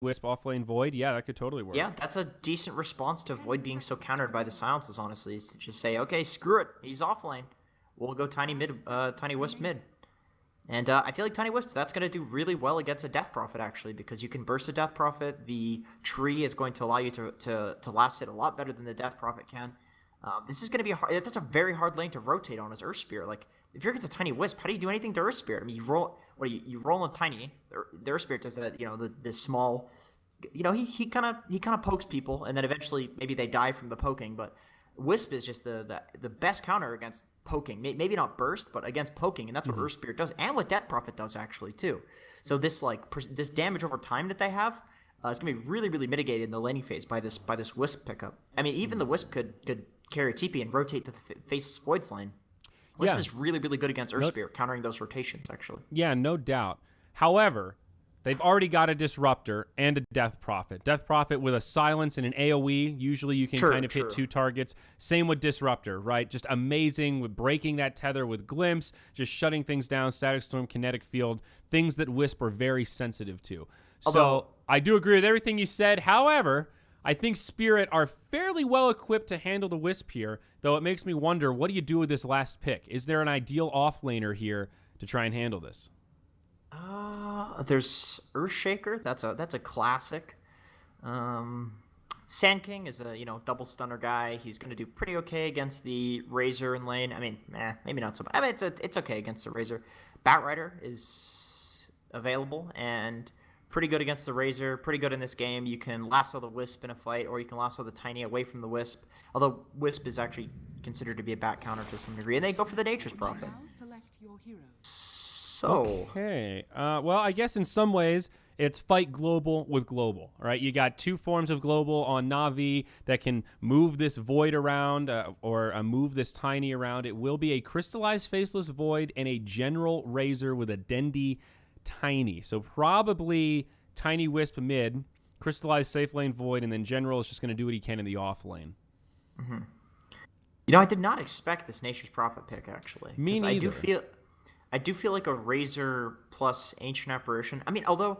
Wisp offlane Void, yeah, that could totally work. Yeah, that's a decent response to Void being so countered by the silences, honestly, is to just say, okay, screw it, he's offlane. We'll go Tiny Wisp mid. And I feel like Tiny Wisp, that's going to do really well against a Death Prophet, actually, because you can burst a Death Prophet. The tree is going to allow you to last it a lot better than the Death Prophet can. This is going to be that's a very hard lane to rotate on as Earth Spirit. Like, if you're against a Tiny Wisp, how do you do anything to Earth Spirit? I mean, you roll on Tiny. The Earth Spirit does that, the small, he kind of pokes people, and then eventually maybe they die from the poking, but Wisp is just the best counter against poking. Maybe not burst, but against poking, and that's what Earth Spirit does, and what Death Prophet does actually too. So this this damage over time that they have is gonna be really, really mitigated in the laning phase by this Wisp pickup. I mean, even the Wisp could carry a TP and rotate the Faceless Void's lane. Wisp is really, really good against Earth Spirit, countering those rotations actually. Yeah, no doubt. However, they've already got a Disruptor and a Death Prophet. Death Prophet with a Silence and an AoE. Usually you can kind of hit 2 targets. Same with Disruptor, right? Just amazing with breaking that tether with Glimpse, just shutting things down, Static Storm, Kinetic Field, things that Wisp are very sensitive to. So I do agree with everything you said. However, I think Spirit are fairly well equipped to handle the Wisp here, though it makes me wonder, what do you do with this last pick? Is there an ideal offlaner here to try and handle this? There's Earthshaker. That's a classic. Sand King is a double stunner guy. He's gonna do pretty okay against the Razor in lane. I mean, maybe not so bad. I mean, it's okay against the Razor. Batrider is available and pretty good against the Razor. Pretty good in this game. You can lasso the Wisp in a fight, or you can lasso the Tiny away from the Wisp. Although Wisp is actually considered to be a back counter to some degree, and they go for the Nature's Prophet. Okay. Well, I guess in some ways it's fight global with global, right? You got 2 forms of global on Navi that can move this Void around or move this Tiny around. It will be a Crystallized Faceless Void and a General Razor with a Dendy Tiny. So probably Tiny Wisp mid, Crystallized Safe Lane Void, and then General is just going to do what he can in the off lane. I did not expect this Nature's Prophet pick, actually. Me neither. I do feel like a Razor plus Ancient Apparition. I mean, although,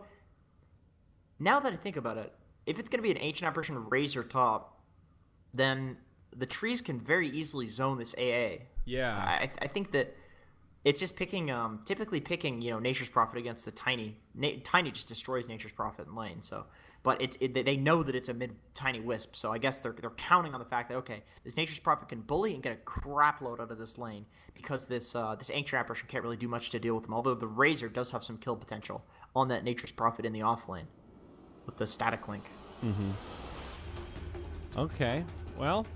now that I think about it, if it's going to be an Ancient Apparition Razor top, then the trees can very easily zone this AA. Yeah. I think that it's just typically picking, Nature's Prophet against the Tiny. Tiny just destroys Nature's Prophet in lane, so. But they know that it's a mid-Tiny Wisp, so I guess they're counting on the fact that, okay, this Nature's Prophet can bully and get a crap load out of this lane, because this Ancient Apparition can't really do much to deal with them, although the Razor does have some kill potential on that Nature's Prophet in the off lane with the Static Link. Okay, well,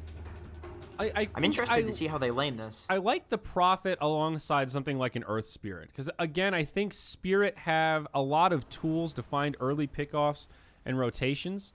I'm interested to see how they lane this. I like the Prophet alongside something like an Earth Spirit, because, again, I think Spirit have a lot of tools to find early pickoffs and rotations,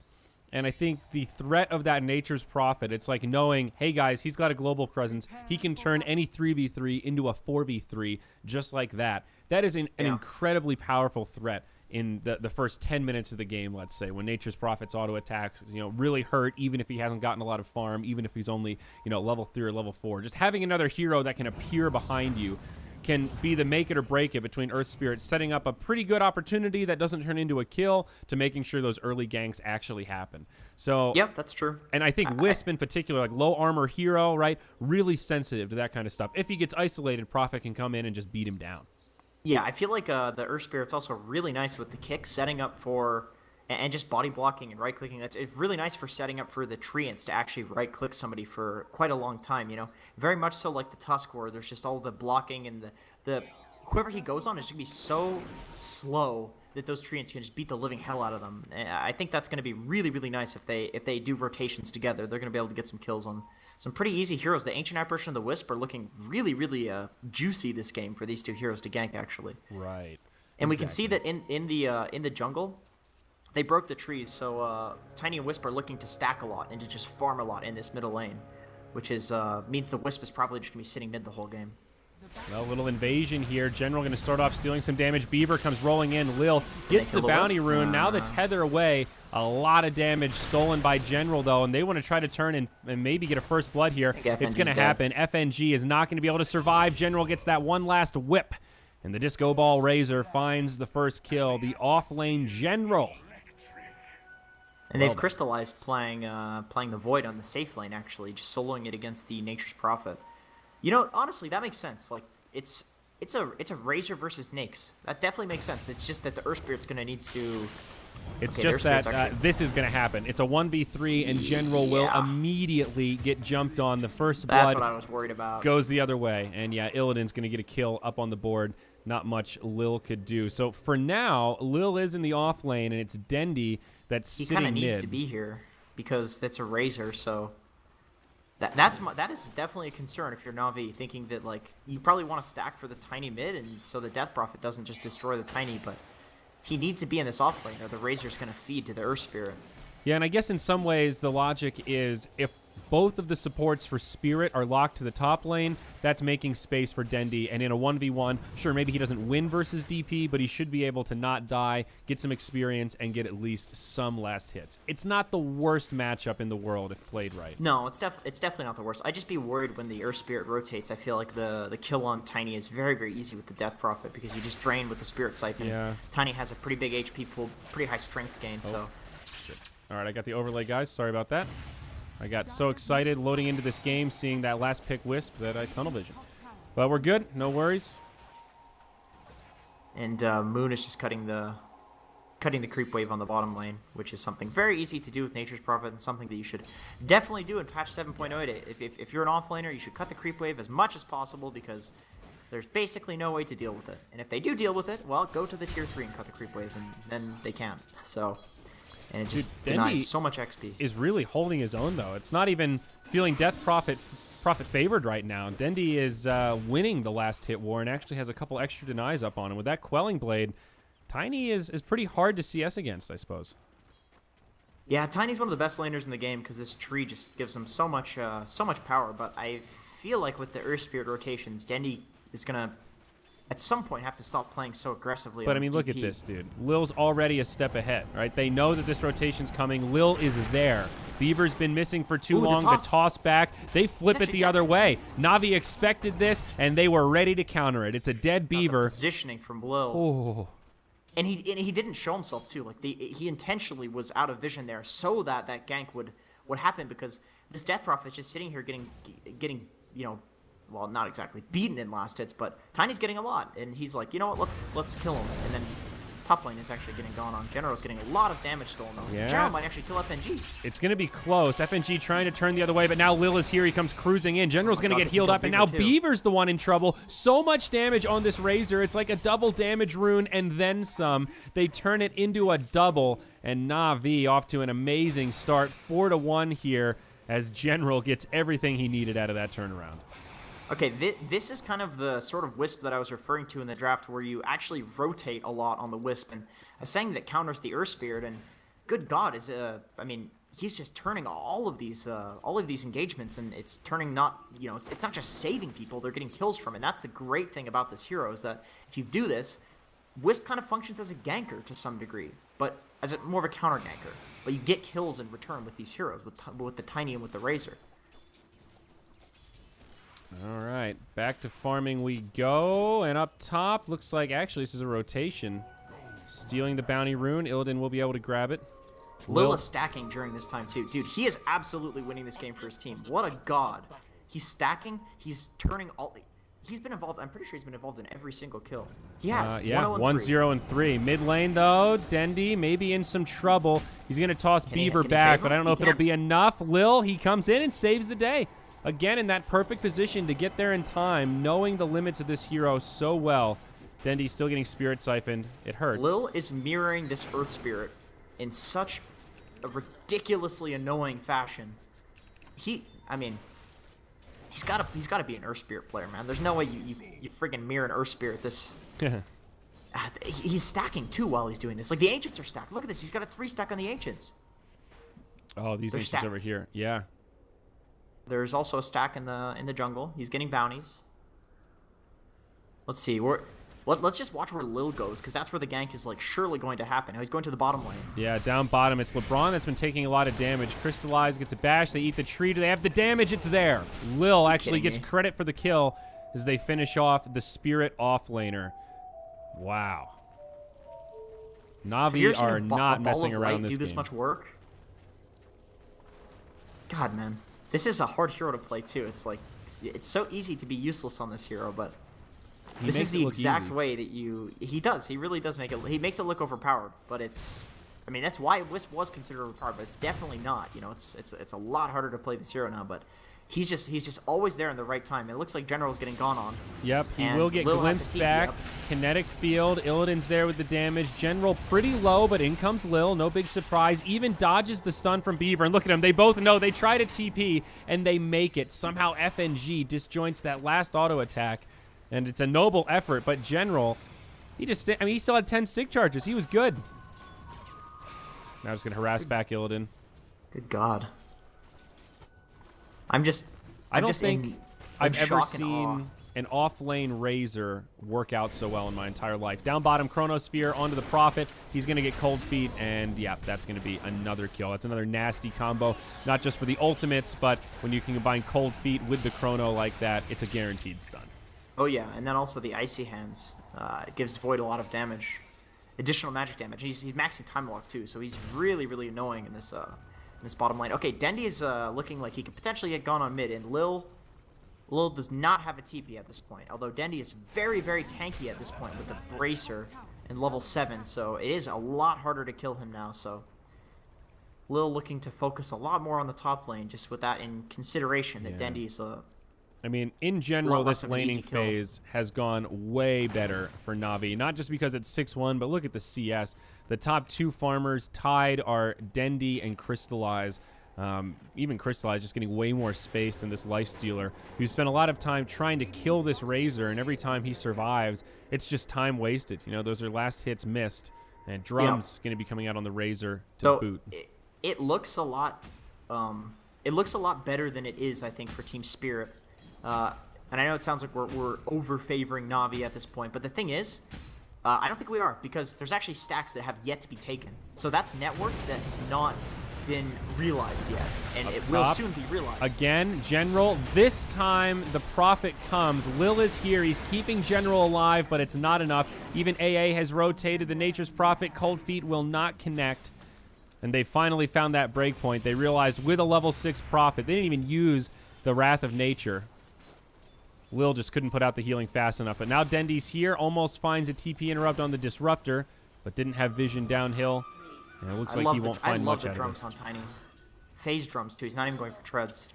and I think the threat of that Nature's Prophet, it's like knowing, hey guys, he's got a global presence, he can turn any 3v3 into a 4v3 just like that. That is an incredibly powerful threat in the first 10 minutes of the game, let's say, when Nature's Prophet's auto attacks really hurt, even if he hasn't gotten a lot of farm, even if he's only level 3 or level 4. Just having another hero that can appear behind you can be the make it or break it between Earth Spirit setting up a pretty good opportunity that doesn't turn into a kill to making sure those early ganks actually happen. So yep, that's true. And I think Wisp in particular, like low armor hero, right, really sensitive to that kind of stuff. If he gets isolated, Prophet can come in and just beat him down. Yeah, I feel like the Earth Spirit's also really nice with the kick, setting up for and just body blocking and right clicking. It's really nice for setting up for the treants to actually right click somebody for quite a long time. Very much so like the Tusk, where there's just all the blocking and the whoever he goes on is gonna be so slow that those treants can just beat the living hell out of them. And I think that's gonna be really, really nice if they do rotations together. They're gonna be able to get some kills on some pretty easy heroes. The Ancient Apparition and the Wisp are looking really, really juicy this game for these two heroes to gank, actually. Right. And we can see that in the jungle, they broke the trees, so Tiny and Wisp are looking to stack a lot and to just farm a lot in this middle lane, which is means the Wisp is probably just going to be sitting mid the whole game. Well, little invasion here. General going to start off stealing some damage. Beaver comes rolling in. Lil gets the bounty rune. Now the tether away. A lot of damage stolen by General, though, and they want to try to turn and maybe get a first blood here. It's going to happen. FNG is not going to be able to survive. General gets that one last whip, and the Disco Ball Razor finds the first kill. The off-lane General And they've crystallized playing the Void on the safe lane, actually, just soloing it against the Nature's Prophet. You know, honestly, that makes sense. Like, it's a Razor versus Nyx. That definitely makes sense. It's just that the Earth Spirit's gonna need to. It's just that this is going to happen. It's a 1v3, and General will immediately get jumped on. The first blood That's what I was worried about. Goes the other way. And, yeah, Illidan's going to get a kill up on the board. Not much Lil could do. So, for now, Lil is in the off lane, and it's Dendi that's sitting mid. He kind of needs to be here because it's a Razor, so... That is definitely a concern if you're Na'Vi, thinking that, like, you probably want to stack for the Tiny mid, and so the Death Prophet doesn't just destroy the Tiny, but... He needs to be in this off lane, or the Razor's going to feed to the Earth Spirit. Yeah, and I guess in some ways the logic is if both of the supports for Spirit are locked to the top lane, that's making space for Dendi. And in a 1v1, sure, maybe he doesn't win versus DP, but he should be able to not die, get some experience, and get at least some last hits. It's not the worst matchup in the world if played right. No, it's definitely not the worst. I'd just be worried when the Earth Spirit rotates. I feel like the kill on Tiny is very, very easy with the Death Prophet because you just drain with the Spirit Siphon. Yeah. Tiny has a pretty big HP pool, pretty high strength gain, so... Shit. All right, I got the overlay, guys. Sorry about that. I got so excited loading into this game, seeing that last pick Wisp, that I tunnel vision. But we're good. No worries. And Moon is just cutting the creep wave on the bottom lane, which is something very easy to do with Nature's Prophet and something that you should definitely do in patch 7.08. If you're an offlaner, you should cut the creep wave as much as possible because there's basically no way to deal with it. And if they do deal with it, well, go to the tier 3 and cut the creep wave, and then they can. So... And it just denies so much XP. Is really holding his own, though. It's not even feeling Death Prophet favored right now. Dendi is winning the last hit war and actually has a couple extra denies up on him. With that Quelling Blade, Tiny is pretty hard to CS against, I suppose. Yeah, Tiny's one of the best laners in the game because this tree just gives him so much power. But I feel like with the Earth Spirit rotations, Dendi is going to... at some point have to stop playing so aggressively. But I mean, look at this, dude. Lil's already a step ahead, right? They know that this rotation's coming. Lil is there. Beaver's been missing for too long. The toss back. They flip it the other way. Navi expected this, and they were ready to counter it. It's a dead Beaver. Positioning from Lil. Oh. And he didn't show himself too. Like he intentionally was out of vision there, so that gank would happen because this Death Prophet's just sitting here getting you know. Well, not exactly beaten in last hits, but Tiny's getting a lot, and he's like, you know what, let's kill him. And then top lane is actually getting gone on. General's getting a lot of damage stolen on. Yeah. General might actually kill FNG. It's going to be close. FNG trying to turn the other way, but now Lil is here. He comes cruising in. General's going to get healed up, and now Beaver's the one in trouble. So much damage on this Razor. It's like a double damage rune and then some. They turn it into a double, and Na'Vi off to an amazing start. 4-1 here as General gets everything he needed out of that turnaround. Okay, this is kind of the sort of Wisp that I was referring to in the draft where you actually rotate a lot on the Wisp, and I was saying that counters the Earth Spirit, and good God, I mean, he's just turning all of these engagements, and it's turning not, you know, it's not just saving people, they're getting kills from it. And that's the great thing about this hero is that if you do this, Wisp kind of functions as a ganker to some degree, but as more of a counter ganker. But you get kills in return with these heroes, with the Tiny and with the Razor. All right, back to farming we go, and up top, looks like actually this is a rotation. Stealing the bounty rune, Illidan will be able to grab it. Lil is stacking during this time too. Dude, he is absolutely winning this game for his team. What a god. He's stacking, he's turning all... He's been involved, I'm pretty sure he's been involved in every single kill. He has, yeah, 1-0-3. Mid lane though, Dendi maybe in some trouble. He's going to toss Beaver back, but I don't know if it'll be enough. Lil, he comes in and saves the day. Again, in that perfect position to get there in time, knowing the limits of this hero so well. Dendi's still getting Spirit Siphoned. It hurts. Lil is mirroring this Earth Spirit in such a ridiculously annoying fashion. I mean, he's got to be an Earth Spirit player, man. There's no way you friggin' mirror an Earth Spirit this... He's stacking, too, while he's doing this. Like, the Ancients are stacked. Look at this. He's got a 3-stack on the Ancients. Oh, these Ancients over here. Yeah. There's also a stack in the jungle. He's getting bounties. Let's see. Let's just watch where Lil goes, because that's where the gank is like surely going to happen. Now he's going to the bottom lane. Yeah, down bottom. It's LeBron that's been taking a lot of damage. Crystallize gets a bash. They eat the tree. Do they have the damage? It's there. Lil actually gets credit for the kill as they finish off the Spirit offlaner. Wow. Na'Vi are not messing around this game. Do this much work? God, man. This is a hard hero to play, too. It's like, it's so easy to be useless on this hero, but this is the exact way that he does. He really does make it, he makes it look overpowered, but it's, I mean, that's why Wisp was considered overpowered, but it's definitely not. You know, it's a lot harder to play this hero now, but he's just always there in the right time. It looks like General's getting gone on. Yep, he will get glimpsed back. Kinetic field. Illidan's there with the damage. General pretty low, but in comes Lil. No big surprise. Even dodges the stun from Beaver. And look at him. They both know. They try to TP, and they make it. Somehow FNG disjoints that last auto attack, and it's a noble effort. But General, he still had 10 stick charges. He was good. Now just going to harass back Illidan. Good God. I don't think I've ever seen an off-lane Razor work out so well in my entire life. Down bottom, Chronosphere onto the Prophet. He's going to get Cold Feet, and yeah, that's going to be another kill. That's another nasty combo, not just for the ultimates, but when you can combine Cold Feet with the Chrono like that, it's a guaranteed stun. Oh yeah, and then also the Icy Hands. It gives Void a lot of damage. Additional magic damage. He's maxing Time Lock too, so he's really, really annoying in this bottom lane. Okay, Dendi is looking like he could potentially get gone on mid, and Lil does not have a TP at this point, although Dendi is very, very tanky at this point with the Bracer and level 7, so it is a lot harder to kill him now, so Lil looking to focus a lot more on the top lane, just with that in consideration that Dendi is I mean, in general, this laning phase has gone way better for Navi. Not just because it's 6-1, but look at the CS. The top 2 farmers tied are Dendi and Crystallize. Even Crystallize just getting way more space than this Lifestealer, who spent a lot of time trying to kill this Razor, and every time he survives, it's just time wasted. You know, those are last hits missed, and Drum's going to be coming out on the Razor to boot. It looks a lot better than it is, I think, for Team Spirit. And I know it sounds like we're over-favoring Navi at this point, but the thing is, I don't think we are, because there's actually stacks that have yet to be taken. So that's network that has not been realized yet, and it will soon be realized. Again, General, this time the Prophet comes. Lil is here. He's keeping General alive, but it's not enough. Even AA has rotated. The Nature's Prophet, Cold Feet will not connect. And they finally found that breakpoint. They realized with a level 6 Prophet, they didn't even use the Wrath of Nature. Lil just couldn't put out the healing fast enough. But now Dendi's here, almost finds a TP interrupt on the Disruptor, but didn't have vision downhill. And it looks like he won't find much out of it. I love the drums on Tiny. Phase drums, too. He's not even going for treads.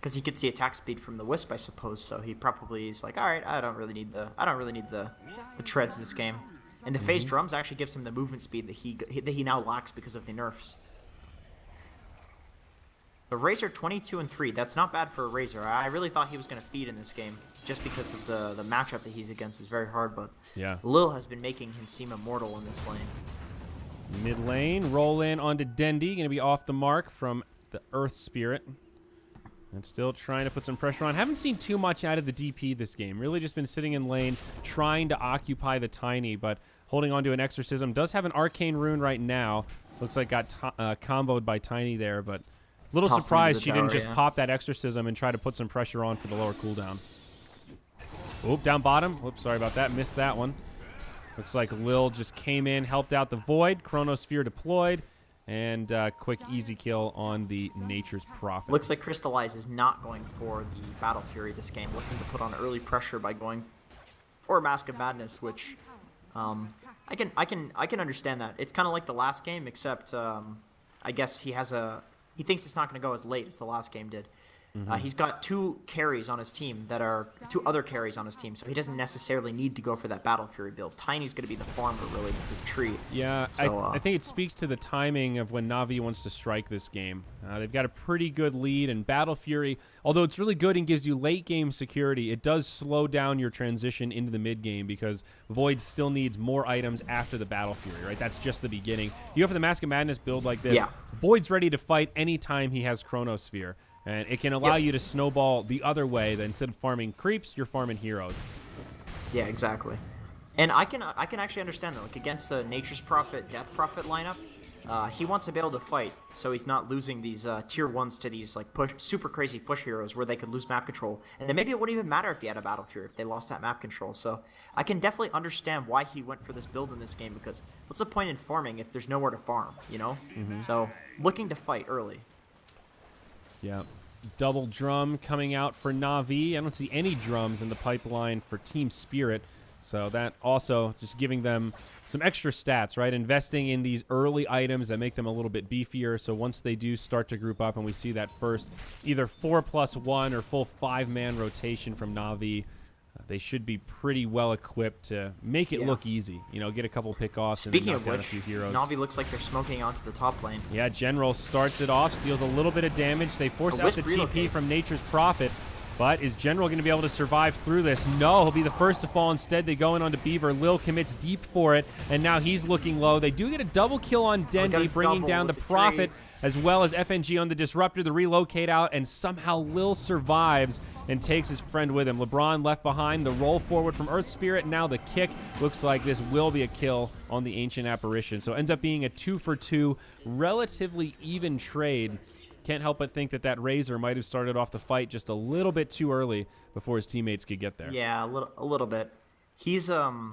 Because he gets the attack speed from the Wisp, I suppose, so he probably is like, alright, I don't really need the treads this game. And the phase drums actually gives him the movement speed that he now lacks because of the nerfs. The Razor 22-3. That's not bad for a Razor. I really thought he was going to feed in this game, just because of the matchup that he's against is very hard. But yeah, Lil has been making him seem immortal in this lane. Mid lane, roll in onto Dendi. Going to be off the mark from the Earth Spirit. And still trying to put some pressure on. Haven't seen too much out of the DP this game. Really just been sitting in lane, trying to occupy the Tiny, but holding on to an Exorcism. Does have an Arcane Rune right now. Looks like got comboed by Tiny there, but little surprised she didn't just pop that Exorcism and try to put some pressure on for the lower cooldown. Oop, down bottom. Whoops, sorry about that. Missed that one. Looks like Lil just came in, helped out the Void. Chronosphere deployed. And quick, easy kill on the Nature's Prophet. Looks like Crystallize is not going for the Battle Fury this game. Looking to put on early pressure by going for Mask of Madness, which I can understand that. It's kind of like the last game, except I guess he thinks it's not going to go as late as the last game did. He's got two other carries on his team, so he doesn't necessarily need to go for that Battle Fury build. Tiny's going to be the farmer, really, with his tree. Yeah, so, I think it speaks to the timing of when Navi wants to strike this game. They've got a pretty good lead, and Battle Fury, although it's really good and gives you late-game security, it does slow down your transition into the mid-game because Void still needs more items after the Battle Fury, right? That's just the beginning. You go for the Mask of Madness build like this, Void's ready to fight anytime he has Chronosphere. And it can allow you to snowball the other way, that instead of farming creeps, you're farming heroes. Yeah, exactly. And I can actually understand that. Like against the Nature's Prophet, Death Prophet lineup, he wants to be able to fight, so he's not losing these tier 1s to these like super crazy push heroes where they could lose map control. And then maybe it wouldn't even matter if he had a Battle Fury if they lost that map control. So I can definitely understand why he went for this build in this game, because what's the point in farming if there's nowhere to farm, you know? So looking to fight early. Yeah. Double drum coming out for NAVI. I don't see any drums in the pipeline for Team Spirit. So that also just giving them some extra stats, right? Investing in these early items that make them a little bit beefier. So once they do start to group up and we see that first either 4+1 or full 5-man rotation from NAVI, they should be pretty well equipped to make it look easy. You know, get a couple pickoffs. Speaking and of knock down which, a few heroes. NAVI looks like they're smoking onto the top lane. Yeah, General starts it off, steals a little bit of damage. They force out the TP from Nature's Prophet. But is General going to be able to survive through this? No, he'll be the first to fall. Instead, they go in onto Beaver. Lil commits deep for it, and now he's looking low. They do get a double kill on Dendi, bringing down the Prophet, as well as FNG on the Disruptor. The relocate out, and somehow Lil survives and takes his friend with him. LeBron left behind. The roll forward from Earth Spirit. Now the kick. Looks like this will be a kill on the Ancient Apparition. So it ends up being a 2-for-2, relatively even trade. Can't help but think that that Razor might have started off the fight just a little bit too early before his teammates could get there. Yeah, a little bit. He's not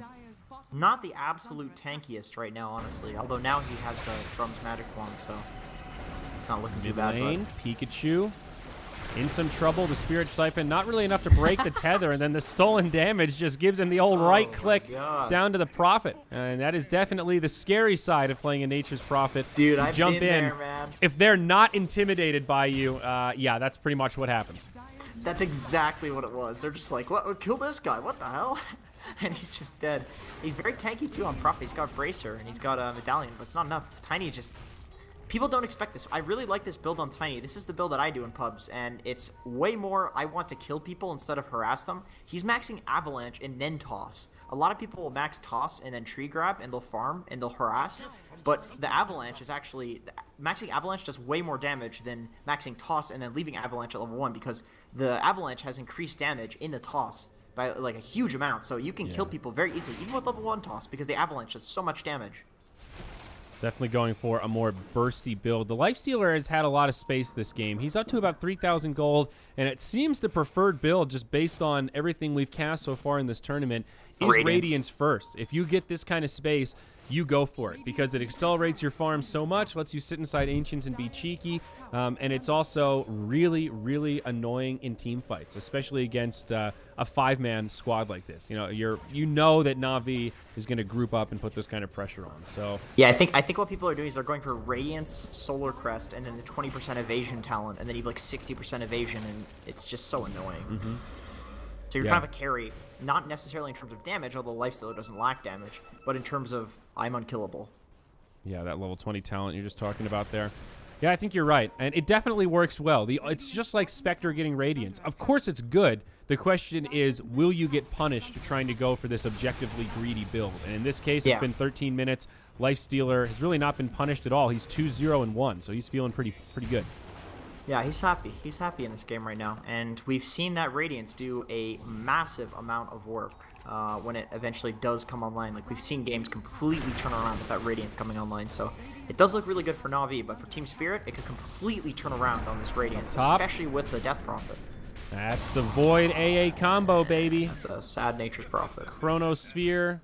the absolute tankiest right now, honestly. Although now he has Drum's Magic Wand, so it's not looking too bad. Lane, Pikachu in some trouble. The Spirit Siphon, not really enough to break the tether, and then the stolen damage just gives him the old right click down to the Prophet. And that is definitely the scary side of playing a Nature's Prophet. Dude, I've jump been in. there, man. If they're not intimidated by you, yeah, that's pretty much what happens. That's exactly what it was. They're just like, what? Kill this guy. What the hell? And he's just dead. He's very tanky, too, on Prophet. He's got Bracer, and he's got a Medallion, but it's not enough. Tiny just... People don't expect this. I really like this build on Tiny. This is the build that I do in pubs, and it's way more I want to kill people instead of harass them. He's maxing Avalanche and then Toss. A lot of people will max Toss and then Tree Grab, and they'll farm, and they'll harass. But the Avalanche is actually... Maxing Avalanche does way more damage than maxing Toss and then leaving Avalanche at level 1, because the Avalanche has increased damage in the Toss by like a huge amount. So you can kill people very easily, even with level 1 Toss, because the Avalanche does so much damage. Definitely going for a more bursty build. The Lifestealer has had a lot of space this game. He's up to about 3,000 gold, and it seems the preferred build, just based on everything we've cast so far in this tournament, is Radiance first. If you get this kind of space, you go for it, because it accelerates your farm so much, lets you sit inside Ancients and be cheeky, and it's also really, really annoying in team fights, especially against a 5-man squad like this. You know that Na'Vi is going to group up and put this kind of pressure on. So yeah, I think what people are doing is they're going for Radiance, Solar Crest, and then the 20% evasion talent, and then you have like 60% evasion, and it's just so annoying. So you're kind of a carry, not necessarily in terms of damage, although Lifestealer doesn't lack damage, but in terms of I'm unkillable. Yeah, that level 20 talent you're just talking about there. Yeah, I think you're right, and it definitely works well. It's just like Spectre getting Radiance. Of course it's good. The question is, will you get punished trying to go for this objectively greedy build? And in this case, it's been 13 minutes. Lifestealer has really not been punished at all. He's 2-0-1, so he's feeling pretty good. Yeah, he's happy. He's happy in this game right now. And we've seen that Radiance do a massive amount of work when it eventually does come online. Like, we've seen games completely turn around with that Radiance coming online. So it does look really good for Na'Vi, but for Team Spirit, it could completely turn around on this Radiance, especially with the Death Prophet. That's the Void AA combo, baby. That's a sad Nature's Prophet. Chronosphere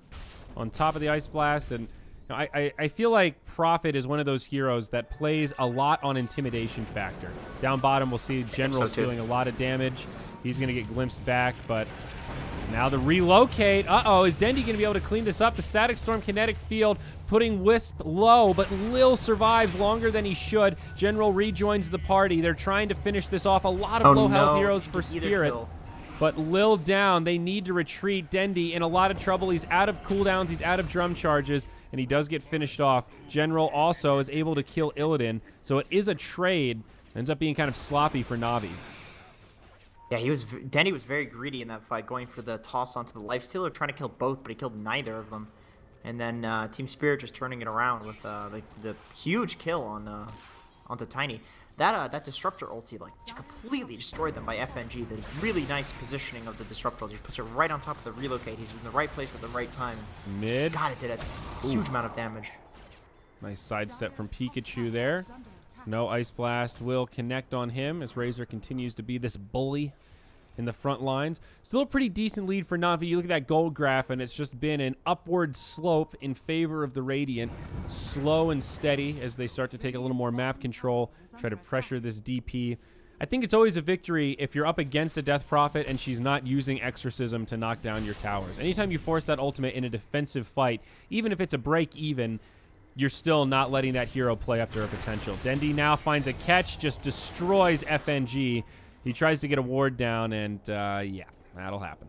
on top of the Ice Blast, and I feel like Prophet is one of those heroes that plays a lot on intimidation factor. Down bottom, we'll see General doing a lot of damage. He's going to get glimpsed back, but now the relocate. Uh-oh, is Dendi going to be able to clean this up? The Static Storm Kinetic Field putting Wisp low, but Lil survives longer than he should. General rejoins the party. They're trying to finish this off. A lot of low health heroes for Spirit. But Lil down. They need to retreat. Dendi in a lot of trouble. He's out of cooldowns. He's out of drum charges. And he does get finished off. General also is able to kill Illidan. So it is a trade. Ends up being kind of sloppy for Na'Vi. Yeah, Dendi was very greedy in that fight, going for the toss onto the Lifestealer, trying to kill both, but he killed neither of them. And then Team Spirit just turning it around with the huge kill onto Tiny. That Disruptor ulti completely destroyed them by FNG. The really nice positioning of the Disruptor ulti puts it right on top of the relocate. He's in the right place at the right time. Mid. God, it did a huge amount of damage. Nice sidestep from Pikachu there. No Ice Blast will connect on him as Razor continues to be this bully in the front lines. Still a pretty decent lead for Na'Vi. You look at that gold graph, and it's just been an upward slope in favor of the Radiant. Slow and steady as they start to take a little more map control, try to pressure this DP. I think it's always a victory if you're up against a Death Prophet and she's not using Exorcism to knock down your towers. Anytime you force that ultimate in a defensive fight, even if it's a break even, you're still not letting that hero play up to her potential. Dendi now finds a catch, just destroys FNG. He tries to get a ward down, and yeah, that'll happen.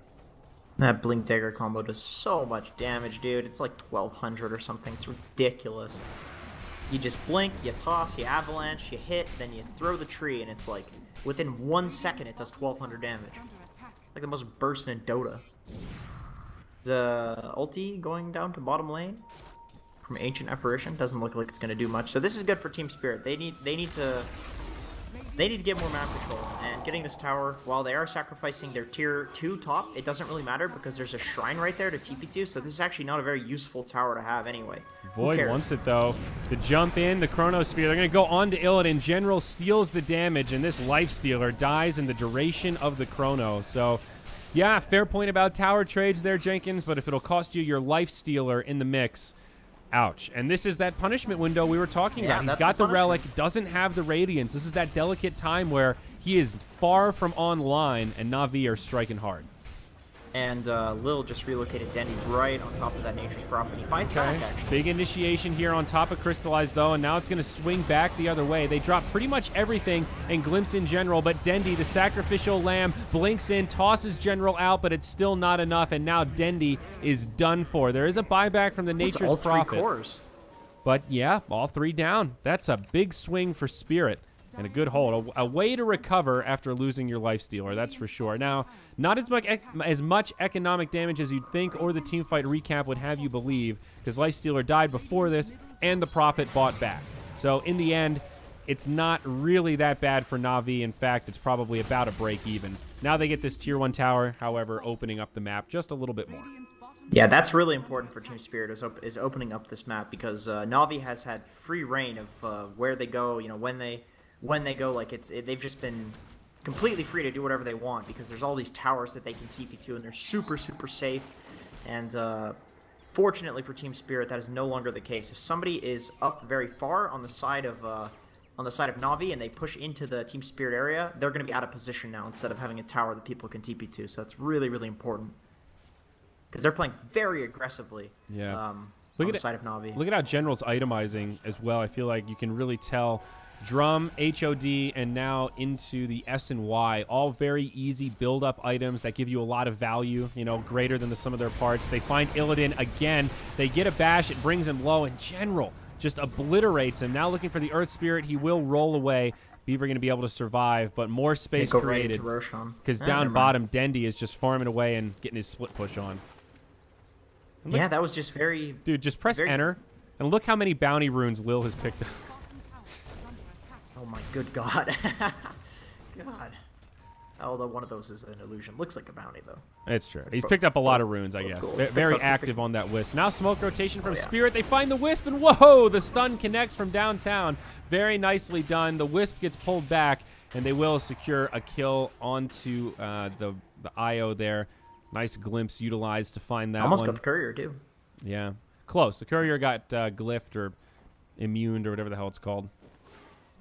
That Blink Dagger combo does so much damage, dude. It's like 1200 or something. It's ridiculous. You just blink, you toss, you avalanche, you hit, then you throw the tree, and it's like, within 1 second, it does 1200 damage. Like the most burst in Dota. The ulti going down to bottom lane from Ancient Apparition doesn't look like it's going to do much. So this is good for Team Spirit. They need to get more map control, and getting this tower, while they are sacrificing their tier 2 top, it doesn't really matter because there's a shrine right there to TP to, so this is actually not a very useful tower to have anyway. Void wants it though. The jump in, the Chronosphere, they're going to go on to Illidan. General steals the damage, and this Life Stealer dies in the duration of the Chrono. So, yeah, fair point about tower trades there, Jenkins, but if it'll cost you your Life Stealer in the mix, ouch. And this is that punishment window we were talking about. He's got the relic, doesn't have the radiance. This is that delicate time where he is far from online, and Na'Vi are striking hard. And Lil just relocated Dendi right on top of that Nature's Prophet. He finds back, actually. Big initiation here on top of Crystallize, though, and now it's going to swing back the other way. They drop pretty much everything and Glimpse in general, but Dendi, the sacrificial lamb, blinks in, tosses General out, but it's still not enough, and now Dendi is done for. There is a buyback from the Nature's all Prophet. 3 cores. But, yeah, all 3 down. That's a big swing for Spirit. And a good hold. A way to recover after losing your Life Stealer, that's for sure. Now, not as much economic damage as you'd think or the teamfight recap would have you believe, because Life Stealer died before this and the Prophet bought back. So, in the end, it's not really that bad for Na'Vi. In fact, it's probably about a break even. Now they get this Tier 1 tower, however, opening up the map just a little bit more. Yeah, that's really important for Team Spirit, is opening up this map, because Na'Vi has had free reign of where they go, you know, when they go, like they've just been completely free to do whatever they want, because there's all these towers that they can TP to, and they're super safe. And fortunately for Team Spirit, that is no longer the case. If somebody is up very far on the side of Na'Vi and they push into the Team Spirit area, they're going to be out of position now instead of having a tower that people can TP to. So that's really important, because they're playing very aggressively. Yeah. On the side of Na'Vi. Look at how General's itemizing as well. I feel like you can really tell. Drum, HOD, and now into the S and Y, all very easy build-up items that give you a lot of value, you know, greater than the sum of their parts. They find Illidan again. They get a bash. It brings him low, and General just obliterates him. Now looking for the Earth Spirit. He will roll away. Beaver going to be able to survive, but more space created. Because down bottom, Dendi is just farming away and getting his split push on. Look, yeah, that was just very... Dude, just press enter, and look how many bounty runes Lil has picked up. Oh my good god. God. Although one of those is an illusion. Looks like a bounty, though. It's true. He's picked up a lot of runes, I guess. Very active on that Wisp. Now smoke rotation from Spirit. They find the Wisp, and whoa! The stun connects from downtown. Very nicely done. The Wisp gets pulled back, and they will secure a kill onto the IO there. Nice glimpse utilized to find that Almost one. got the courier, too. Yeah. Close. The courier got glyphed or immuned or whatever the hell it's called.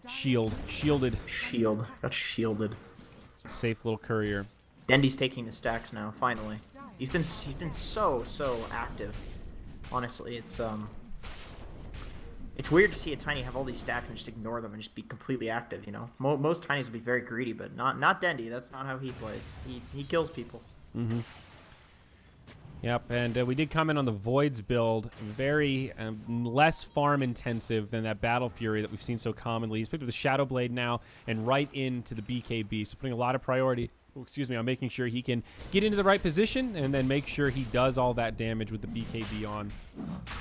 Shielded. Got shielded. Safe little courier. Dendi's taking the stacks now. Finally, he's been so active. Honestly, it's weird to see a Tiny have all these stacks and just ignore them and just be completely active. You know, most Tinys would be very greedy, but not Dendi. That's not how he plays. He kills people. Mm-hmm. Yep, and we did comment on the Voids build. Very less farm intensive than that Battle Fury that we've seen so commonly. He's picked up the Shadow Blade now and right into the BKB, so putting a lot of priority, on making sure he can get into the right position and then make sure he does all that damage with the BKB on.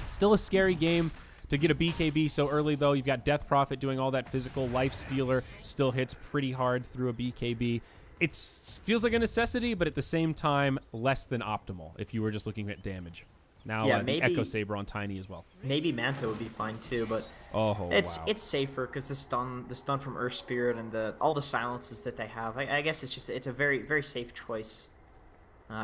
Still a scary game to get a BKB so early, though. You've got Death Prophet doing all that physical. Life Stealer still hits pretty hard through a BKB. It feels like a necessity, but at the same time, less than optimal if you were just looking at damage. Now, yeah, the Echo Saber on Tiny as well. Maybe Manta would be fine too, but it's safer because the stun from Earth Spirit and all the silences that they have. I guess it's a very safe choice.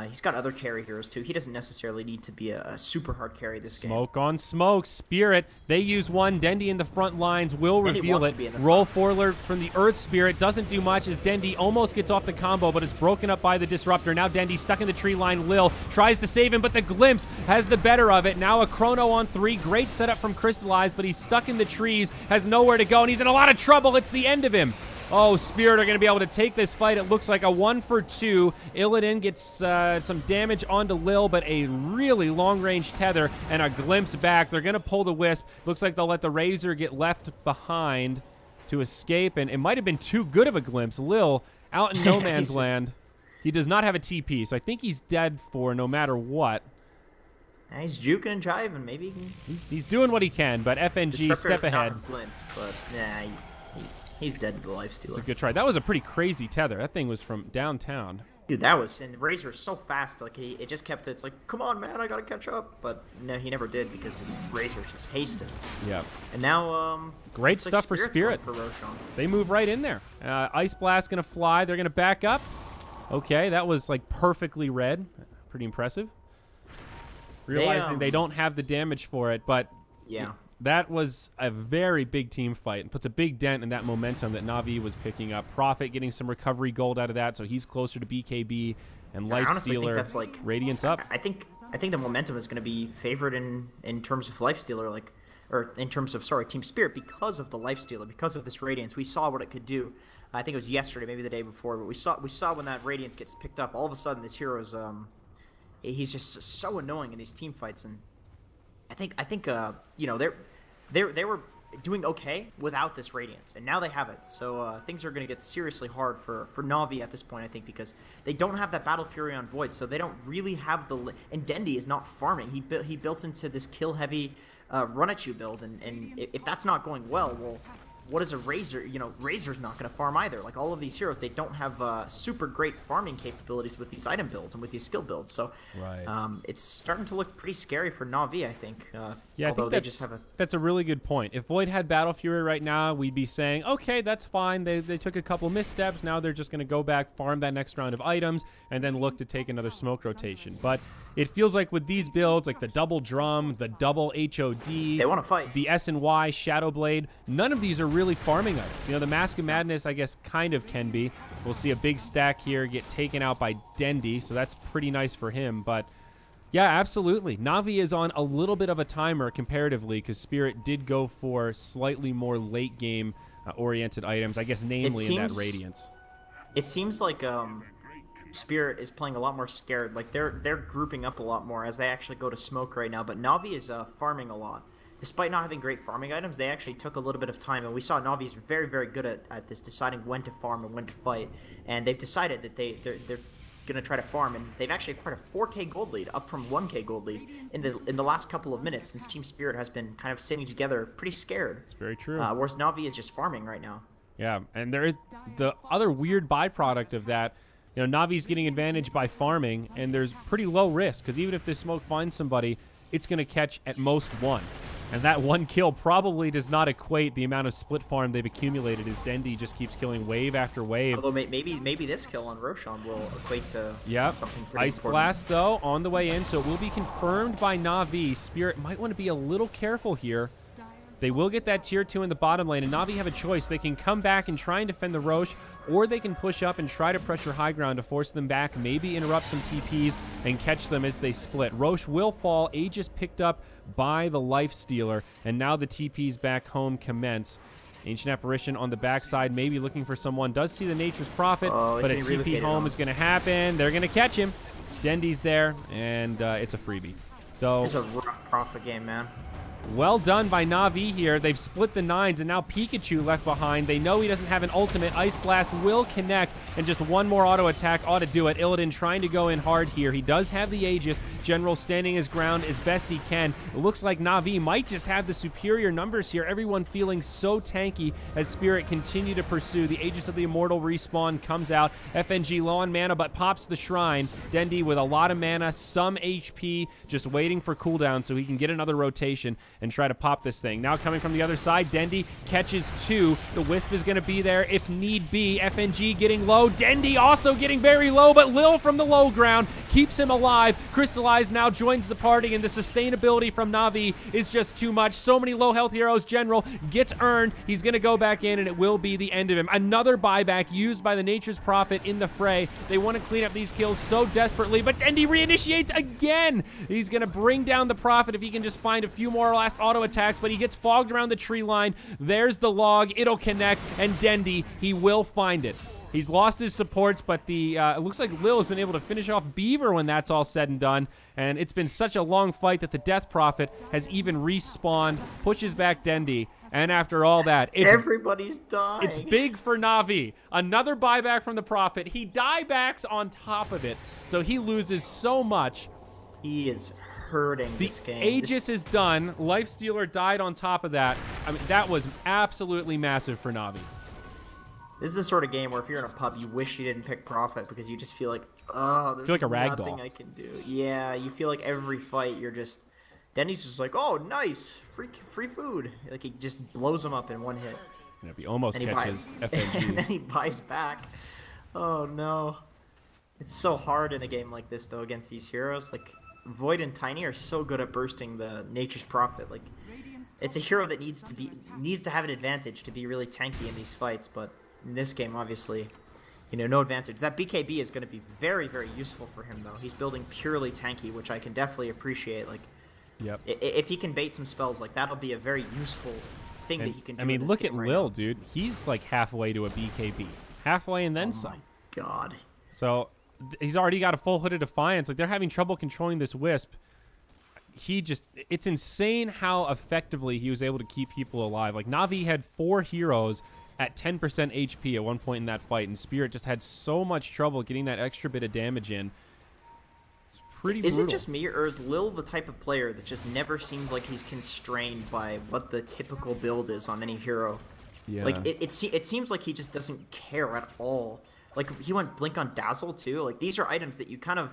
He's got other carry heroes too. He doesn't necessarily need to be a super hard carry this game. Smoke on smoke. Spirit, they use one. Dendy in the front lines will Dendy reveal it. Roll forward from the Earth Spirit. Doesn't do much as Dendy almost gets off the combo, but it's broken up by the Disruptor. Now Dendy stuck in the tree line. Lil tries to save him, but the Glimpse has the better of it. Now a Chrono on 3. Great setup from Crystallize, but he's stuck in the trees, has nowhere to go, and he's in a lot of trouble. It's the end of him. Oh, Spirit are going to be able to take this fight. It looks like a 1-for-2. Illidan gets some damage onto Lil, but a really long-range tether and a Glimpse back. They're going to pull the Wisp. Looks like they'll let the Razor get left behind to escape, and it might have been too good of a Glimpse. Lil out in no man's land. He does not have a TP, so I think he's dead for no matter what. He's juking and jiving. Maybe he can... He's doing what he can, but FNG, step ahead. Glimpse, but nah, he's dead to the Lifestealer. It's a good try. That was a pretty crazy tether. That thing was from downtown. Dude, that was, and Razor is so fast, like, it just kept, it's like, come on, man, I gotta catch up. But no, he never did because Razor just hasted. Yeah. And now, great stuff for Spirit. For Roshan. They move right in there. Ice Blast gonna fly. They're gonna back up. Okay, that was like perfectly read. Pretty impressive. Realizing they don't have the damage for it, but yeah. That was a very big team fight and puts a big dent in that momentum that Navi was picking up. Prophet getting some recovery gold out of that, so he's closer to BKB and Lifestealer. That's like Radiance up. I think the momentum is going to be favored in terms of Lifestealer, like, or in terms of Team Spirit, because of the Lifestealer, because of this Radiance. We saw what it could do. I think it was yesterday, maybe the day before, but we saw when that Radiance gets picked up. All of a sudden, this hero's he's just so annoying in these team fights, and I think you know, they were doing okay without this Radiance, and now they have it. So things are going to get seriously hard for Navi at this point, I think, because they don't have that Battle Fury on Void, so they don't really have the... And Dendy is not farming. He built into this kill-heavy run-at-you build, and if that's not going well, what is a Razor? You know, Razor's not going to farm either. Like, all of these heroes, they don't have super great farming capabilities with these item builds and with these skill builds. So, it's starting to look pretty scary for Navi, I think. Yeah, I think that's a really good point. If Void had Battle Fury right now, we'd be saying, okay, that's fine. They took a couple missteps. Now they're just going to go back, farm that next round of items, and then look to take another smoke rotation. But it feels like with these builds, like the double drum, the double HOD, they want to fight. The S&Y, Shadow Blade, none of these are really farming items. You know, the Mask of Madness, I guess, kind of can be. We'll see a big stack here get taken out by Dendy, so that's pretty nice for him. But yeah, absolutely. Navi is on a little bit of a timer comparatively because Spirit did go for slightly more late game oriented items, I guess, namely in that Radiance. It seems like Spirit is playing a lot more scared. Like, they're grouping up a lot more as they actually go to smoke right now. But Navi is farming a lot. Despite not having great farming items, they actually took a little bit of time, and we saw Navi is very, very good at this, deciding when to farm and when to fight. And they've decided that they're going to try to farm, and they've actually acquired a 4K gold lead, up from 1K gold lead in the last couple of minutes, since Team Spirit has been kind of sitting together pretty scared. It's very true. Whereas Navi is just farming right now. Yeah, and there is the other weird byproduct of that. You know, Navi's getting advantage by farming, and there's pretty low risk, because even if this smoke finds somebody, it's going to catch at most one. And that one kill probably does not equate the amount of split farm they've accumulated as Dendy just keeps killing wave after wave. Although maybe this kill on Roshan will equate to something pretty Ice important. Blast, though, on the way in, so it will be confirmed by Navi. Spirit might want to be a little careful here. They will get that tier 2 in the bottom lane, and Navi have a choice. They can come back and try and defend the Roche, or they can push up and try to pressure high ground to force them back, maybe interrupt some TPs and catch them as they split. Roche will fall. Aegis picked up by the Lifestealer, and now the TPs back home commence. Ancient Apparition on the backside, maybe looking for someone. Does see the Nature's Prophet, but a TP home is going to happen. They're going to catch him. Dendy's there, and it's a freebie. So it's a rough Prophet game, man. Well done by Navi here. They've split the 9s, and now Pikachu left behind. They know he doesn't have an ultimate. Ice Blast will connect, and just one more auto attack ought to do it. Illidan trying to go in hard here. He does have the Aegis. General standing his ground as best he can. It looks like Navi might just have the superior numbers here. Everyone feeling so tanky as Spirit continue to pursue. The Aegis of the Immortal respawn comes out. FNG low on mana, but pops the Shrine. Dendy with a lot of mana, some HP, just waiting for cooldown so he can get another rotation and try to pop this thing. Now coming from the other side, Dendy catches 2. The Wisp is going to be there if need be. FNG getting low. Dendy also getting very low, but Lil from the low ground keeps him alive. Crystallize now joins the party, and the sustainability from Na'Vi is just too much. So many low health heroes. General gets earned. He's going to go back in, and it will be the end of him. Another buyback used by the Nature's Prophet in the fray. They want to clean up these kills so desperately, but Dendi reinitiates again. He's going to bring down the Prophet if he can just find a few more last auto attacks, but he gets fogged around the tree line. There's the log. It'll connect, and Dendi, he will find it. He's lost his supports, but it looks like Lil has been able to finish off Beaver when that's all said and done. And it's been such a long fight that the Death Prophet has even respawned, pushes back Dendi. And after all that, everybody's dying. It's big for Na'Vi. Another buyback from the Prophet. He diebacks on top of it, so he loses so much. He is hurting this game. The Aegis is done. Lifestealer died on top of that. I mean, that was absolutely massive for Na'Vi. This is the sort of game where if you're in a pub, you wish you didn't pick Prophet because you just feel like, oh, there's nothing I can do. Yeah, you feel like every fight you're just... Denny's just like, oh, nice, free food. Like, he just blows him up in one hit. Yeah, he almost catches FNG. And then he buys back. Oh, no. It's so hard in a game like this, though, against these heroes. Like, Void and Tiny are so good at bursting the Nature's Prophet. Like, it's a hero that needs to have an advantage to be really tanky in these fights, but in this game, obviously, you know, no advantage. That BKB is going to be very, very useful for him, though. He's building purely tanky, which I can definitely appreciate. Like, yep. If he can bait some spells, like, that'll be a very useful thing that he can do. I mean, look at Lil, dude. He's like halfway to a BKB. Halfway and then some. Oh, my God. So, he's already got a full Hooded Defiance. Like, they're having trouble controlling this Wisp. It's insane how effectively he was able to keep people alive. Like, Na'Vi had 4 heroes at 10% HP at one point in that fight, and Spirit just had so much trouble getting that extra bit of damage in. It's pretty brutal. Is it just me, or is Lil the type of player that just never seems like he's constrained by what the typical build is on any hero? Yeah. Like, it seems like he just doesn't care at all. Like, he went Blink on Dazzle, too. Like, these are items that you kind of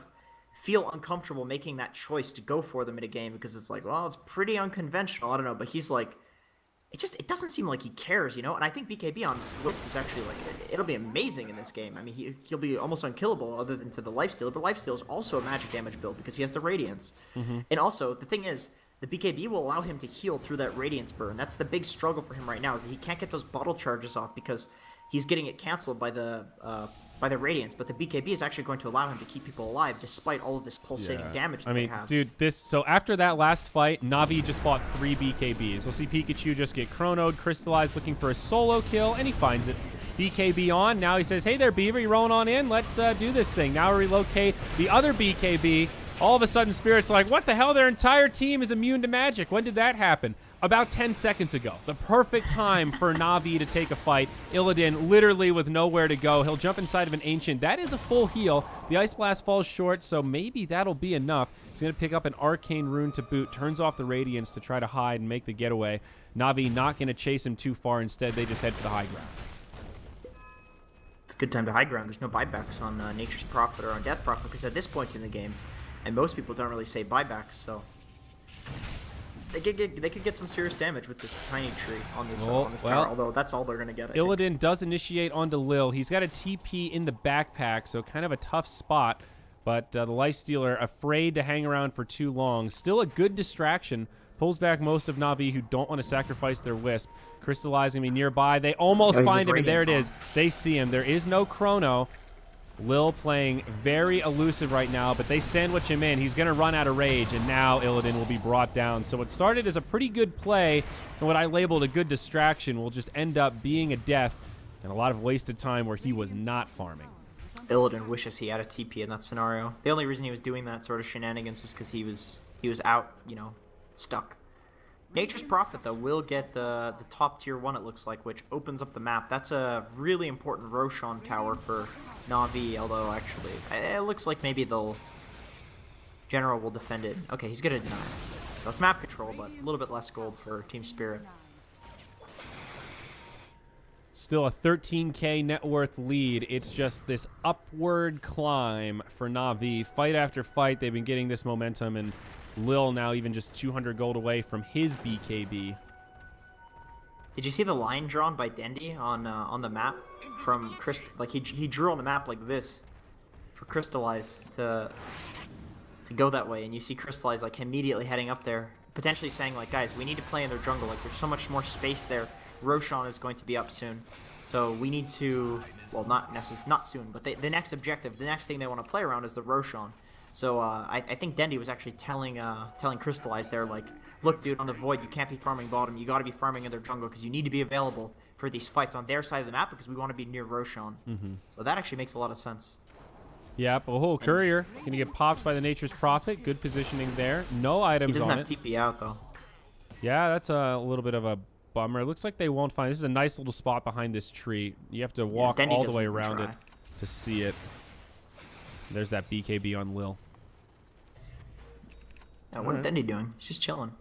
feel uncomfortable making that choice to go for them in a game because it's like, well, it's pretty unconventional. I don't know, but he's like, it doesn't seem like he cares, you know? And I think BKB on Wisp is actually, like, it'll be amazing in this game. I mean, he'll be almost unkillable other than to the Lifesteal, but Lifesteal is also a magic damage build because he has the Radiance. And also, the thing is, the BKB will allow him to heal through that Radiance burn. That's the big struggle for him right now, is that he can't get those bottle charges off because he's getting it canceled by the Radiance, but the BKB is actually going to allow him to keep people alive despite all of this pulsating damage that they have. Dude, so after that last fight, Na'Vi just bought 3 BKBs. We'll see Pikachu just get chronoed, crystallized, looking for a solo kill, and he finds it. BKB on. Now he says, hey there, Beaver, you rolling on in? Let's do this thing. Now relocate the other BKB. All of a sudden, Spirit's like, what the hell? Their entire team is immune to magic. When did that happen? About 10 seconds ago. The perfect time for Na'Vi to take a fight. Illidan literally with nowhere to go. He'll jump inside of an Ancient. That is a full heal. The Ice Blast falls short, so maybe that'll be enough. He's going to pick up an Arcane Rune to boot. Turns off the Radiance to try to hide and make the getaway. Na'Vi not going to chase him too far. Instead, they just head for the high ground. It's a good time to high ground. There's no buybacks on Nature's Prophet or on Death Prophet because at this point in the game, and most people don't really say buybacks, so they could get some serious damage with this tiny tree on this tower, although that's all they're going to get. Illidan does initiate onto Lil. He's got a TP in the backpack, so kind of a tough spot, but the Lifestealer afraid to hang around for too long. Still a good distraction. Pulls back most of Na'Vi who don't want to sacrifice their Wisp. Crystallizing me nearby. They almost find him, and there it is. They see him. There is no chrono. Lil playing very elusive right now, but they sandwich him in. He's going to run out of rage, and now Illidan will be brought down. So what started as a pretty good play, and what I labeled a good distraction, will just end up being a death and a lot of wasted time where he was not farming. Illidan wishes he had a TP in that scenario. The only reason he was doing that sort of shenanigans was because he was out, you know, stuck. Nature's Prophet, though, will get the top tier 1, it looks like, which opens up the map. That's a really important Roshan tower for Na'Vi, although actually it looks like maybe General will defend it. Okay, he's going to deny it. So it's map control, but a little bit less gold for Team Spirit. Still a 13k net worth lead. It's just this upward climb for Na'Vi. Fight after fight, they've been getting this momentum, and Lil now even just 200 gold away from his BKB. Did you see the line drawn by Dendi on the map from like he drew on the map like this for Crystallize to to go that way, and you see Crystallize like immediately heading up there, potentially saying like, guys, we need to play in their jungle. Like, there's so much more space there. Roshan is going to be up soon, so we need to. Well, not soon, but the next objective, the next thing they want to play around is the Roshan. So I think Dendy was actually telling Crystallize there, like, look, dude, on the Void, you can't be farming bottom. You got to be farming in their jungle because you need to be available for these fights on their side of the map because we want to be near Roshan. So that actually makes a lot of sense. Yep, oh, Courier going to get popped by the Nature's Prophet. Good positioning there. No items on it. He doesn't have TP out, though. Yeah, that's a little bit of a bummer. It looks like they won't find. This is a nice little spot behind this tree. You have to walk all the way around it to see it. There's that BKB on Lil. Now, what is Dendy doing? He's just chilling.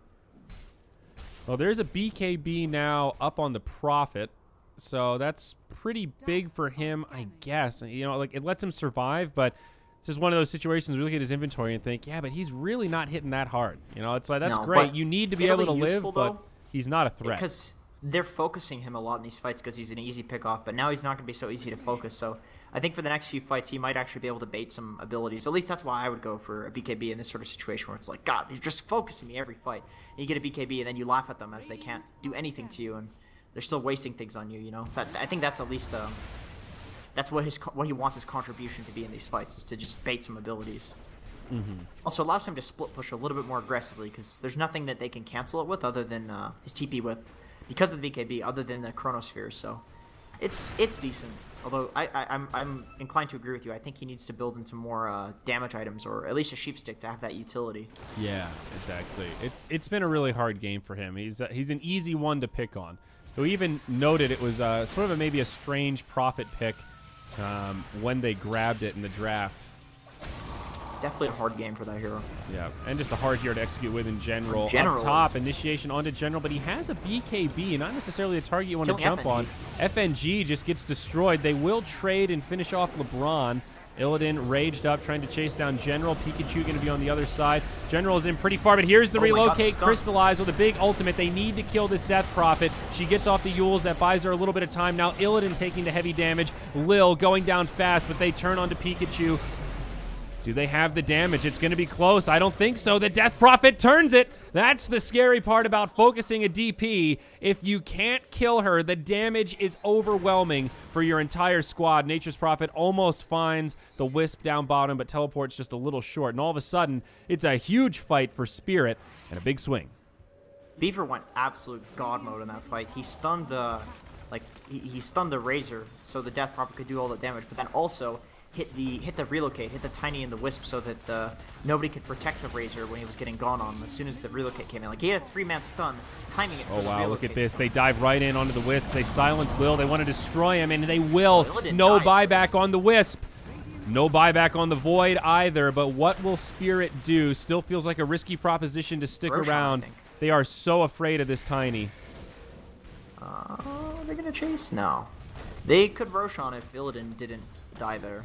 Well, there's a BKB now up on the Prophet, so that's pretty big for him, I guess. You know, like, it lets him survive, but it's just one of those situations where you look at his inventory and think, yeah, but he's really not hitting that hard. You know, it's like, that's great. You need to be able to live, but he's not a threat. Because they're focusing him a lot in these fights because he's an easy pick-off, but now he's not going to be so easy to focus. So I think for the next few fights, he might actually be able to bait some abilities. At least that's why I would go for a BKB in this sort of situation where it's like, God, they're just focusing me every fight. And you get a BKB, and then you laugh at them as they can't do anything to you, and they're still wasting things on you, you know? I think that's at least that's what he wants his contribution to be in these fights, is to just bait some abilities. Also allows him to split push a little bit more aggressively because there's nothing that they can cancel it with other than his TP with, because of the BKB, other than the Chronosphere. So it's decent. Although I'm inclined to agree with you. I think he needs to build into more damage items, or at least a sheep stick to have that utility. Yeah, exactly. It's been a really hard game for him. He's an easy one to pick on. So he even noted it was sort of maybe a strange Prophet pick when they grabbed it in the draft. Definitely a hard game for that hero. Yeah, and just a hard hero to execute with in general. Up top, initiation onto general, but he has a BKB, not necessarily a target you want to jump on. FNG just gets destroyed. They will trade and finish off LeBron. Illidan raged up, trying to chase down General. Pikachu going to be on the other side. General is in pretty far, but here's the relocate. Crystallize with a big ultimate. They need to kill this Death Prophet. She gets off the Yules. That buys her a little bit of time. Now Illidan taking the heavy damage. Lil going down fast, but they turn onto Pikachu. Do they have the damage? It's going to be close. I don't think so. The Death Prophet turns it. That's the scary part about focusing a DP. If you can't kill her, the damage is overwhelming for your entire squad. Nature's Prophet almost finds the Wisp down bottom, but teleports just a little short. And all of a sudden, it's a huge fight for Spirit and a big swing. Beaver went absolute god mode in that fight. He stunned, he stunned the Razor, so the Death Prophet could do all the damage, but then also hit the relocate, hit the Tiny and the Wisp, so that nobody could protect the Razor when he was getting gone on as soon as the relocate came in. Like, he had a 3-man stun, timing it for the relocate. Look at this. They dive right in onto the Wisp. They silence Lil. They want to destroy him, and they will. No buyback on the Wisp. No buyback on the Void either, but what will Spirit do? Still feels like a risky proposition to stick around. They are so afraid of this Tiny. They're going to chase? No. They could Roshan if Illidan didn't die there.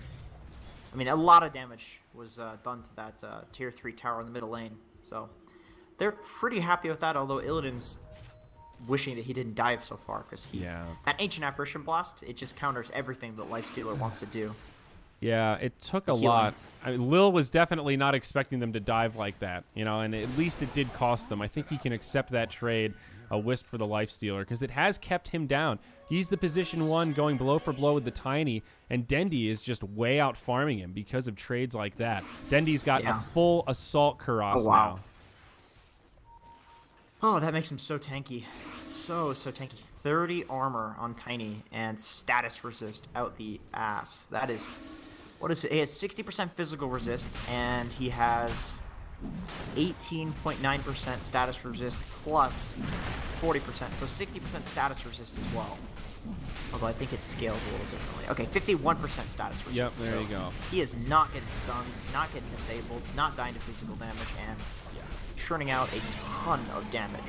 I mean, a lot of damage was done to that tier 3 tower in the middle lane, so they're pretty happy with that, although Illidan's wishing that he didn't dive so far, because that Ancient Apparition Blast, it just counters everything that Lifestealer wants to do. Yeah, it took a lot. I mean, Lil was definitely not expecting them to dive like that, you know, and at least it did cost them. I think he can accept that trade, a Wisp for the Lifestealer, because it has kept him down. He's the position 1 going blow for blow with the Tiny, and Dendy is just way out farming him because of trades like that. Dendy's got a full Assault Cuirass now. Oh, that makes him so tanky. So tanky. 30 armor on Tiny and status resist out the ass. That is... What is it? He has 60% physical resist, and he has 18.9% status resist plus 40%. So 60% status resist as well. Although I think it scales a little differently. Okay, 51% status resist. Yep, there you go. He is not getting stunned, not getting disabled, not dying to physical damage, and churning out a ton of damage.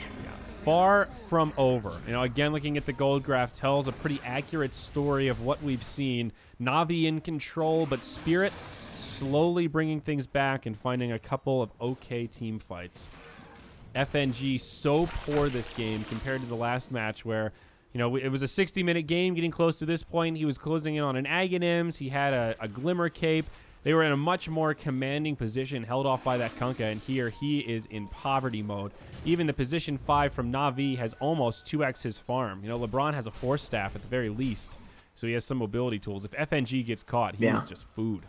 Far from over. You know, again, looking at the gold graph tells a pretty accurate story of what we've seen. Navi in control, but Spirit slowly bringing things back and finding a couple of okay team fights. FNG so poor this game compared to the last match where, you know, it was a 60-minute game getting close to this point. He was closing in on an Aghanims. He had a Glimmer Cape. They were in a much more commanding position, held off by that Kunkka, and here he is in poverty mode. Even the position 5 from NAVI has almost 2x his farm. You know, LeBron has a Force Staff at the very least, so he has some mobility tools. If FNG gets caught, he is just food.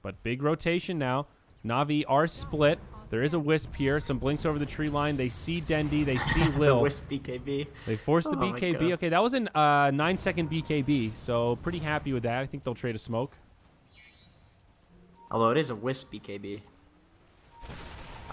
But big rotation now. NAVI are split. There is a Wisp here. Some blinks over the tree line. They see Dendi. They see Lil. The Wisp BKB. They forced the BKB. Okay, that was a 9-second BKB, so pretty happy with that. I think they'll trade a smoke. Although it is a Wisp BKB.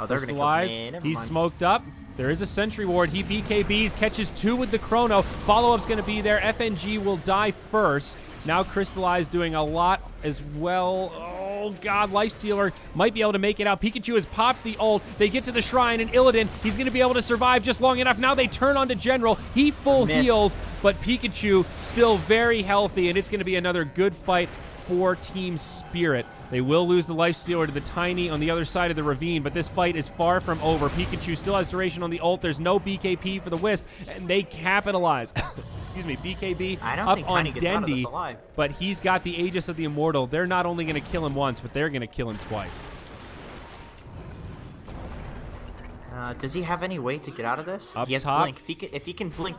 Oh, they're going to come in. He's smoked up. There is a Sentry Ward. He BKBs, catches 2 with the Chrono. Follow-up's going to be there. FNG will die first. Now Crystallize doing a lot as well. Oh, God. Lifestealer might be able to make it out. Pikachu has popped the ult. They get to the shrine, and Illidan, he's going to be able to survive just long enough. Now they turn on to General. He full heals, but Pikachu still very healthy, and it's going to be another good fight for Team Spirit. They will lose the Lifestealer to the Tiny on the other side of the ravine, but this fight is far from over. Pikachu still has duration on the ult. There's no BKP for the Wisp, and they capitalize. Excuse me, BKB up on Dendi, but he's got the Aegis of the Immortal. They're not only going to kill him once, but they're going to kill him twice. Does he have any way to get out of this? Up he has top. blink. If he can blink.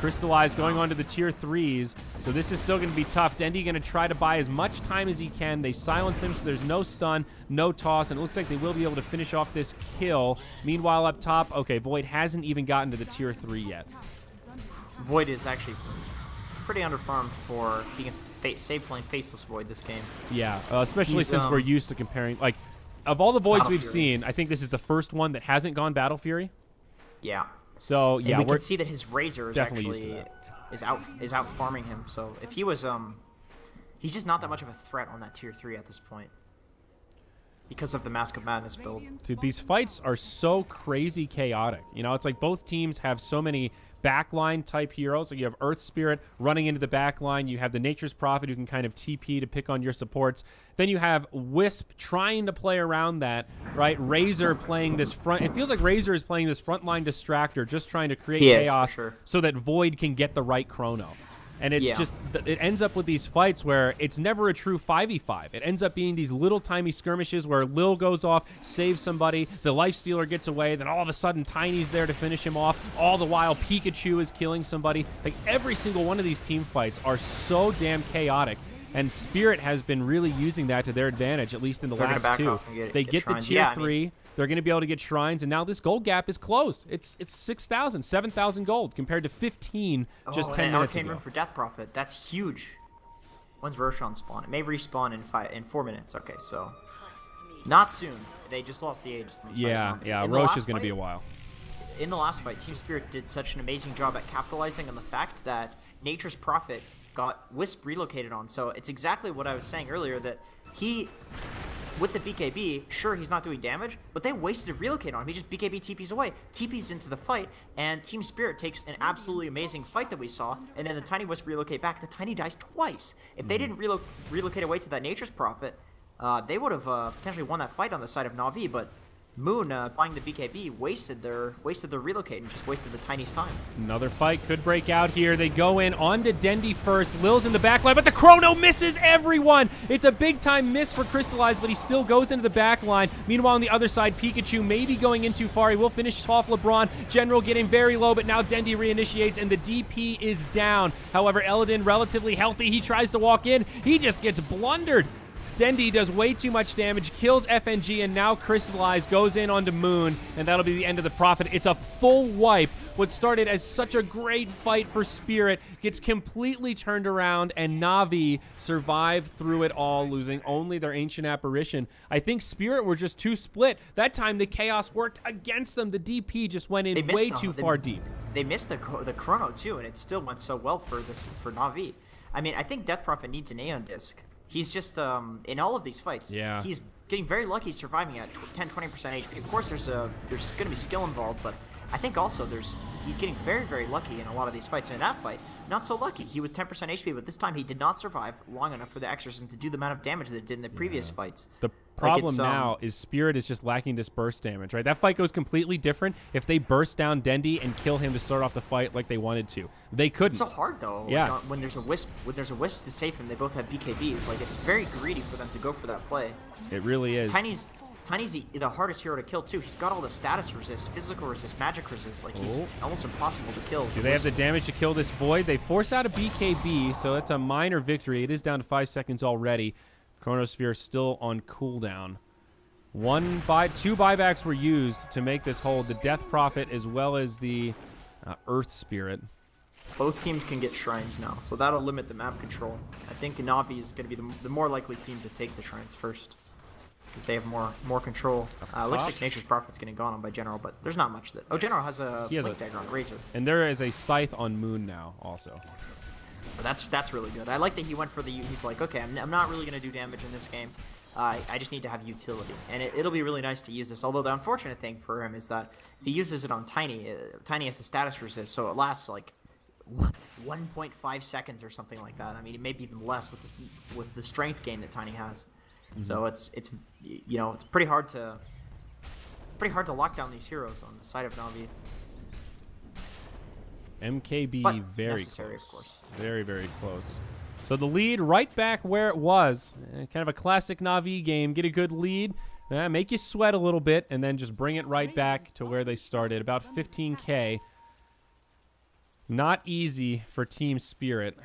Crystallize going on to the tier 3s, so this is still going to be tough. Dendi going to try to buy as much time as he can. They silence him, so there's no stun, no toss, and it looks like they will be able to finish off this kill. Meanwhile, up top, okay, Void hasn't even gotten to the tier 3 yet. Void is actually pretty underfarmed for being a safe lane faceless Void this game. Yeah, especially since we're used to comparing, like, of all the Voids we've seen, I think this is the first one that hasn't gone Battle Fury. Yeah. So yeah, we can see that his Razor is definitely is out farming him. So if he was he's just not that much of a threat on that tier 3 at this point because of the Mask of Madness build. Dude, these fights are so crazy chaotic. You know, it's like both teams have so many backline type heroes. Like you have Earth Spirit running into the backline. You have the Nature's Prophet who can kind of TP to pick on your supports. Then you have Wisp trying to play around that, right? Razor playing this front. It feels like Razor is playing this frontline distractor, just trying to create chaos so that Void can get the right Chrono. And it's just, it ends up with these fights where it's never a true 5v5. It ends up being these little tiny skirmishes where Lil goes off, saves somebody, the Lifestealer gets away, then all of a sudden Tiny's there to finish him off. All the while Pikachu is killing somebody. Like every single one of these team fights are so damn chaotic. And Spirit has been really using that to their advantage, at least in the last 2. They get the tier 3. They're going to be able to get shrines, and now this gold gap is closed. It's 6,000, 7,000 gold compared to 15 just 10 minutes ago. Arcane Rune for Death Prophet. That's huge. When's Roshan spawn? It may respawn in 4 minutes. Okay, so not soon. They just lost the Aegis. Yeah, Roche is going to be a while. In the last fight, Team Spirit did such an amazing job at capitalizing on the fact that Nature's Prophet got Wisp relocated on. So it's exactly what I was saying earlier, that he, with the BKB, sure, he's not doing damage, but they wasted a relocate on him. He just BKB TPs away, TPs into the fight, and Team Spirit takes an absolutely amazing fight that we saw, and then the Tiny Wisp relocate back. The Tiny dies twice. If they didn't relocate away to that Nature's Prophet, they would have potentially won that fight on the side of Na'Vi, but Moon buying the BKB wasted their relocate and just wasted the Tiny's time. Another fight could break out here. They go in onto Dendi first. Lil's in the back line, but the Chrono misses everyone. It's a big time miss for Crystallize, but he still goes into the back line. Meanwhile, on the other side, Pikachu maybe going in too far. He will finish off LeBron. General getting very low, but now Dendi reinitiates, and the DP is down. However, Illidan relatively healthy. He tries to walk in. He just gets blundered. Dendi does way too much damage, kills FNG, and now Crystallize goes in onto Moon, and that'll be the end of the Prophet. It's a full wipe. What started as such a great fight for Spirit gets completely turned around, and Na'Vi survive through it all, losing only their Ancient Apparition. I think Spirit were just too split. That time, the Chaos worked against them. The DP just went in way too far deep. They missed the Chrono, too, and it still went so well for Na'Vi. I mean, I think Death Prophet needs an Aeon Disc. He's just, in all of these fights, he's getting very lucky surviving at 10-20% HP. Of course, there's going to be skill involved, but I think also he's getting very, very lucky in a lot of these fights. And in that fight, not so lucky. He was 10% HP, but this time he did not survive long enough for the Exorcism to do the amount of damage that it did in the previous fights. Problem now is Spirit is just lacking this burst damage, right? That fight goes completely different if they burst down Dendi and kill him to start off the fight like they wanted to. They couldn't. It's so hard though. Yeah. Like, when there's a wisp, to save him, they both have BKBs. Like it's very greedy for them to go for that play. It really is. Tiny's the hardest hero to kill too. He's got all the status resist, physical resist, magic resist. Like he's almost impossible to kill. Do they have the damage to kill this Void? They force out a BKB, so that's a minor victory. It is down to 5 seconds already. Chronosphere still on cooldown. Two buybacks were used to make this hold. The Death Prophet as well as the Earth Spirit. Both teams can get shrines now, so that'll limit the map control. I think NAVI is going to be the more likely team to take the shrines first, because they have more control. Looks like Nature's Prophet's getting gone on by General, but there's not much that. Oh, General has a Blink Dagger on Razor. And there is a Scythe on Moon now, also. That's really good. I like that he went for the. He's like, okay, I'm not really going to do damage in this game. I just need to have utility, and it'll be really nice to use this. Although the unfortunate thing for him is that if he uses it on Tiny, Tiny has a status resist, so it lasts like 1.5 seconds or something like that. I mean, it may be even less with the strength gain that Tiny has. So it's you know, it's pretty hard to lock down these heroes on the side of Navi. MKB But very necessary, close. of course. Very, very close. So the lead right back where it was. Kind of a classic Navi game. Get a good lead, make you sweat a little bit, and then just bring it right back to where they started. About 15K. Not easy for Team Spirit,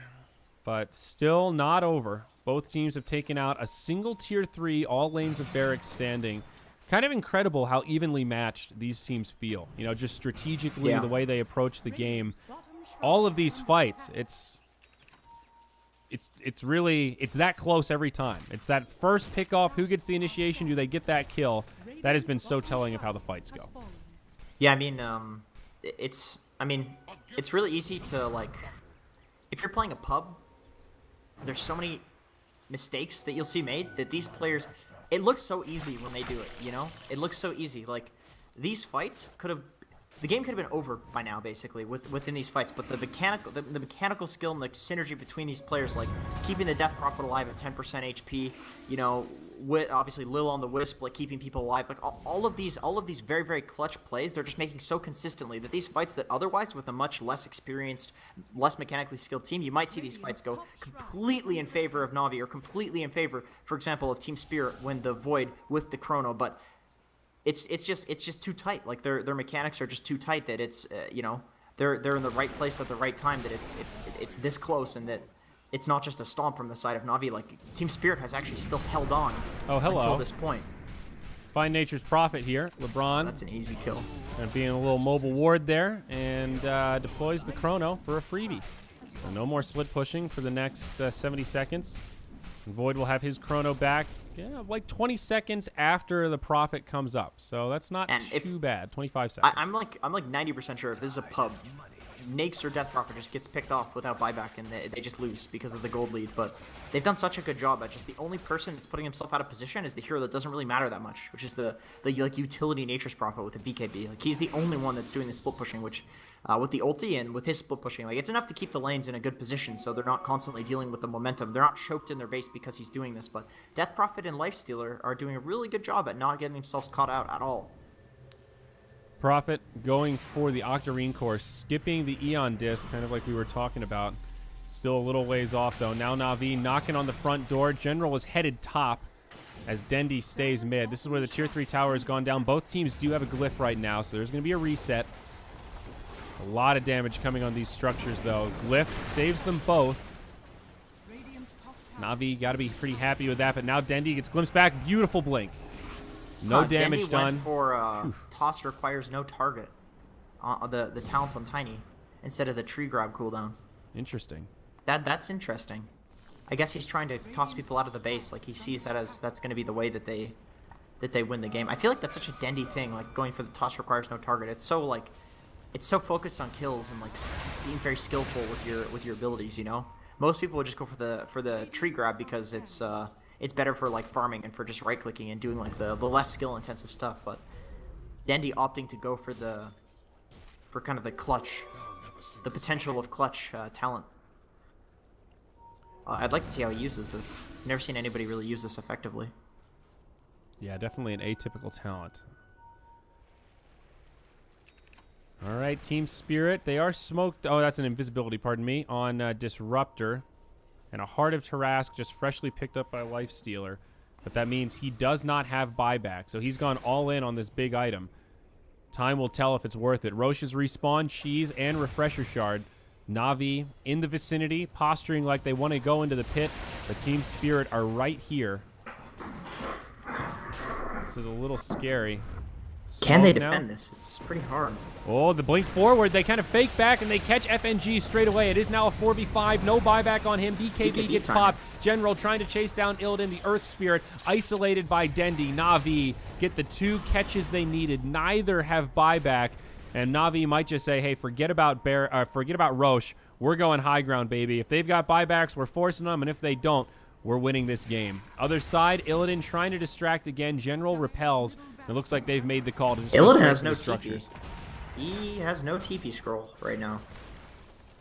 but still not over. Both teams have taken out a single Tier 3, all lanes of barracks standing. Kind of incredible how evenly matched these teams feel. You know, just strategically, the way they approach the game. All of these fights, it's really that close every time. It's that first pickoff. Who gets the initiation? Do they get that kill? That has been so telling of how the fights go. Yeah, I mean, it's really easy to, like, if you're playing a pub, there's so many mistakes that you'll see made that these players, it looks so easy when they do it, you know? It looks so easy. Like, these fights the game could have been over by now, basically, within these fights, but the mechanical skill and the synergy between these players, like keeping the Death Prophet alive at 10% HP, you know, obviously Lil on the Wisp, like keeping people alive, like all of these very, very clutch plays, they're just making so consistently that these fights that otherwise with a much less experienced, less mechanically skilled team, you might see these fights go completely in favor of Navi or completely in favor, for example, of Team Spirit win the Void with the Chrono, but it's just too tight. Like their mechanics are just too tight that it's you know, they're in the right place at the right time, that it's this close, and that it's not just a stomp from the side of Navi. Like Team Spirit has actually still held on until this point. Find Nature's Prophet here. LeBron. That's an easy kill. And being a little mobile ward there, and deploys the Chrono for a freebie. So no more split pushing for the next 70 seconds. Void will have his Chrono back, like 20 seconds after the Prophet comes up. So that's not too bad. 25 seconds. I'm like 90% sure if this is a pub, Nakes or Death Prophet just gets picked off without buyback, and they just lose because of the gold lead. But they've done such a good job at just the only person that's putting himself out of position is the hero that doesn't really matter that much, which is the like utility Nature's Prophet with a BKB. Like he's the only one that's doing the split pushing, which with the ulti and with his split pushing, like it's enough to keep the lanes in a good position, so they're not constantly dealing with the momentum. They're not choked in their base because he's doing this. But Death Prophet and Lifestealer are doing a really good job at not getting themselves caught out at all. Prophet going for the Octarine course, skipping the Eon disc, kind of like we were talking about. Still a little ways off, though. Now Navi knocking on the front door. General is headed top as Dendi stays mid. This is where the Tier 3 tower has gone down. Both teams do have a glyph right now, so there's going to be a reset. A lot of damage coming on these structures, though. Glyph saves them both. Navi got to be pretty happy with that, but now Dendi gets glimpsed back. Beautiful blink. No damage Dendi done. Went for toss requires no target. The talent on Tiny instead of the tree grab cooldown. Interesting. That's interesting. I guess he's trying to toss people out of the base. Like he sees that as that's going to be the way that they win the game. I feel like that's such a Dendi thing. Like going for the toss requires no target. It's so focused on kills and like being very skillful with your abilities. You know, most people would just go for the tree grab because it's better for like farming and for just right clicking and doing like the less skill intensive stuff. But Dendi opting to go for kind of the clutch, the potential of clutch talent. I'd like to see how he uses this. Never seen anybody really use this effectively. Yeah, definitely an atypical talent. All right, Team Spirit. They are smoked. Oh, that's an invisibility, pardon me, on Disruptor. And a Heart of Tarask just freshly picked up by Lifestealer. But that means he does not have buyback. So he's gone all in on this big item. Time will tell if it's worth it. Roche's respawn, Cheese, and Refresher Shard. Navi in the vicinity, posturing like they want to go into the pit. The Team Spirit are right here. This is a little scary. Can they defend this? It's pretty hard. Oh, the blink forward. They kind of fake back, and they catch FNG straight away. It is now a 4v5. No buyback on him. BKB gets popped. General trying to chase down Illidan, the Earth Spirit, isolated by Dendi. Na'Vi get the 2 catches they needed. Neither have buyback, and Na'Vi might just say, hey, forget about Roche. We're going high ground, baby. If they've got buybacks, we're forcing them, and if they don't, we're winning this game. Other side, Illidan trying to distract again. General repels. It looks like they've made the call to Illidan has no TP. He has no TP scroll right now.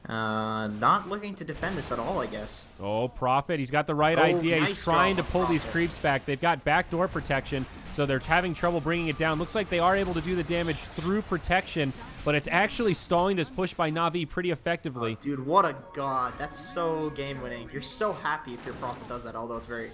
Not looking to defend this at all, I guess. Oh, Prophet. He's got the right idea. Nice He's trying to pull Prophet. these creeps back. They've got backdoor protection, so they're having trouble bringing it down. Looks like they are able to do the damage through protection, but it's actually stalling this push by Na'Vi pretty effectively. Oh, dude, what a god. That's so game-winning. You're so happy if your Prophet does that, although it's very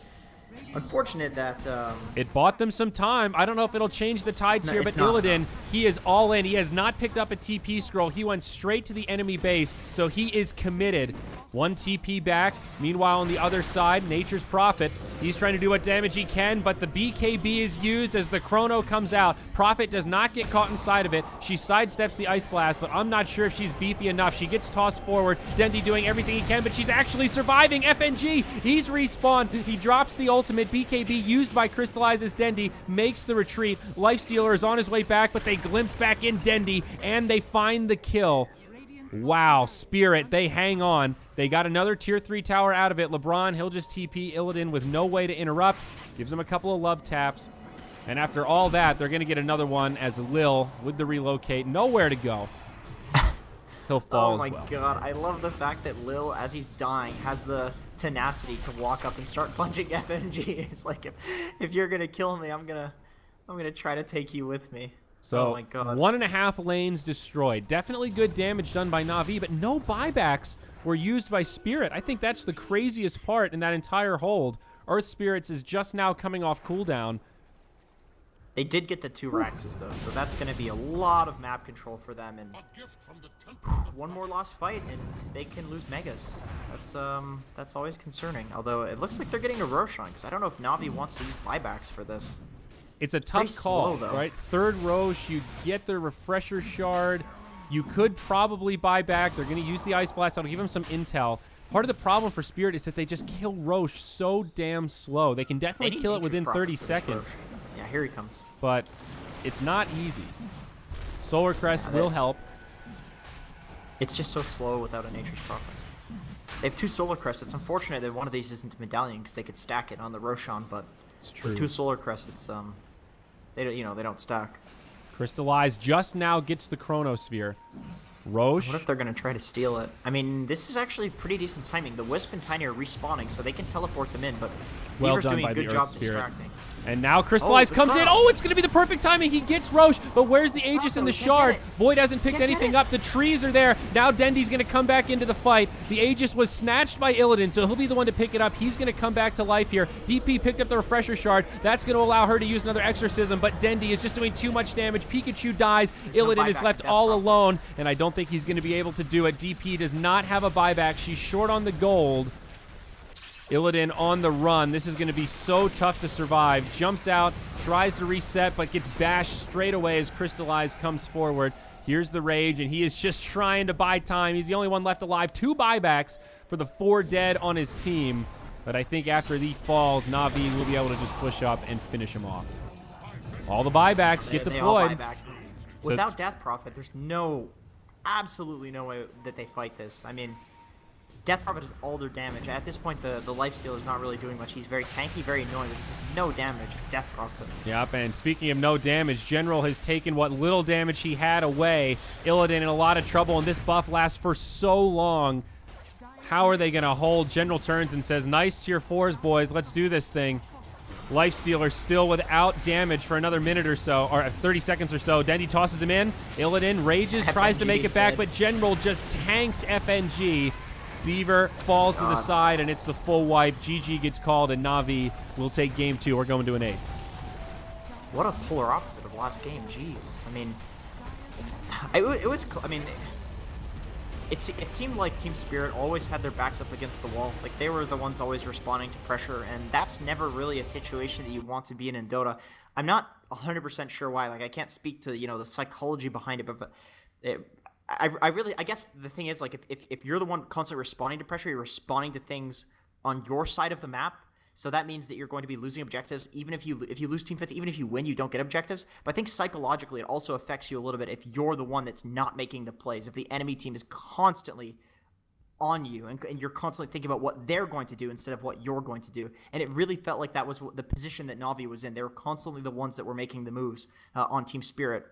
unfortunate that... It bought them some time. I don't know if it'll change the tides here, but it's not. Illidan, he is all in. He has not picked up a TP scroll. He went straight to the enemy base, so he is committed. 1 TP back. Meanwhile, on the other side, Nature's Prophet, he's trying to do what damage he can, but the BKB is used as the Chrono comes out. Prophet does not get caught inside of it. She sidesteps the Ice Blast, but I'm not sure if she's beefy enough. She gets tossed forward. Dendi doing everything he can, but she's actually surviving. FNG, he's respawned. He drops the ultimate. BKB used by Crystallizes Dendi, makes the retreat. Lifestealer is on his way back, but they glimpse back in Dendi, and they find the kill. Wow, Spirit, they hang on. They got another tier 3 tower out of it. LeBron, he'll just TP Illidan with no way to interrupt. Gives him a couple of love taps. And after all that, they're going to get another one as Lil, with the relocate, nowhere to go. He'll fall as well. Oh my god, I love the fact that Lil, as he's dying, has the tenacity to walk up and start punching FNG. It's like, if you're going to kill me, I'm gonna try to take you with me. So, oh my god. 1.5 lanes destroyed. Definitely good damage done by Na'Vi, but no buybacks were used by Spirit. I think that's the craziest part in that entire hold. Earth Spirits is just now coming off cooldown. They did get the 2 Raxes, though, so that's going to be a lot of map control for them. And one more lost fight, and they can lose Megas. That's always concerning. Although, it looks like they're getting a Roshan, because I don't know if Na'Vi wants to use buybacks for this. It's a tough call, slow, right? 3rd Roche, you get the Refresher Shard. You could probably buy back. They're going to use the Ice Blast. That'll give them some intel. Part of the problem for Spirit is that they just kill Roche so damn slow. They can definitely kill it within 30 seconds. Yeah, here he comes. But it's not easy. Solar Crest will help. It's just so slow without a Nature's Prophet. They have 2 Solar Crests. It's unfortunate that one of these isn't a Medallion, because they could stack it on the Roshan, but it's true. With 2 Solar Crests, it's they don't stack. Crystallize just now gets the Chronosphere. Roche. What if they're going to try to steal it? I mean, this is actually pretty decent timing. The Wisp and Tiny are respawning, so they can teleport them in, but Beaver's doing a good job distracting. And now Crystallize comes in. Oh, it's going to be the perfect timing. He gets Roche, but where's the Aegis and the Shard? Void hasn't picked anything up. The trees are there. Now Dendi's going to come back into the fight. The Aegis was snatched by Illidan, so he'll be the one to pick it up. He's going to come back to life here. DP picked up the Refresher Shard. That's going to allow her to use another Exorcism, but Dendi is just doing too much damage. Pikachu dies. Illidan is left all alone, and I don't think he's going to be able to do it. DP does not have a buyback. She's short on the gold. Illidan on the run. This is going to be so tough to survive. Jumps out, tries to reset, but gets bashed straight away as Crystallize comes forward. Here's the Rage, and he is just trying to buy time. He's the only one left alive. 2 buybacks for the 4 dead on his team. But I think after the falls, Na'Vi will be able to just push up and finish him off. All the buybacks get deployed. Without Death Prophet, there's absolutely no way that they fight this. I mean, Death Prophet does all their damage. At this point, the Lifestealer is not really doing much. He's very tanky, very annoying, but it's no damage. It's Death Prophet. Yep, and speaking of no damage, General has taken what little damage he had away. Illidan in a lot of trouble, and this buff lasts for so long. How are they going to hold? General turns and says, nice tier 4s, boys. Let's do this thing. Lifestealer still without damage for another minute or so, or 30 seconds or so. Dendi tosses him in. Illidan rages, tries to make it back, but General just tanks FNG. Beaver falls to the side, and it's the full wipe. GG gets called, and Navi will take game 2. We're going to an ace. What a polar opposite of last game. Jeez. I mean, I mean, it seemed like Team Spirit always had their backs up against the wall. Like, they were the ones always responding to pressure, and that's never really a situation that you want to be in Dota. I'm not 100% sure why. Like, I can't speak to, you know, the psychology behind it, but I guess the thing is, like, if you're the one constantly responding to pressure, you're responding to things on your side of the map. So that means that you're going to be losing objectives, even if you lose team fights, even if you win, you don't get objectives. But I think psychologically, it also affects you a little bit if you're the one that's not making the plays. If the enemy team is constantly on you and you're constantly thinking about what they're going to do instead of what you're going to do. And it really felt like that was the position that Navi was in. They were constantly the ones that were making the moves on Team Spirit.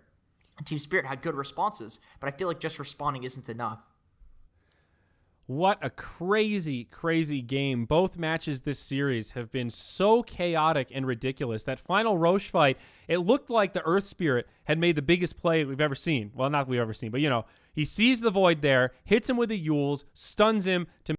And Team Spirit had good responses, but I feel like just responding isn't enough. What a crazy, crazy game. Both matches this series have been so chaotic and ridiculous. That final Roche fight, it looked like the Earth Spirit had made the biggest play we've ever seen. Well, not we've ever seen, but, you know, he sees the Void there, hits him with the Yules, stuns him to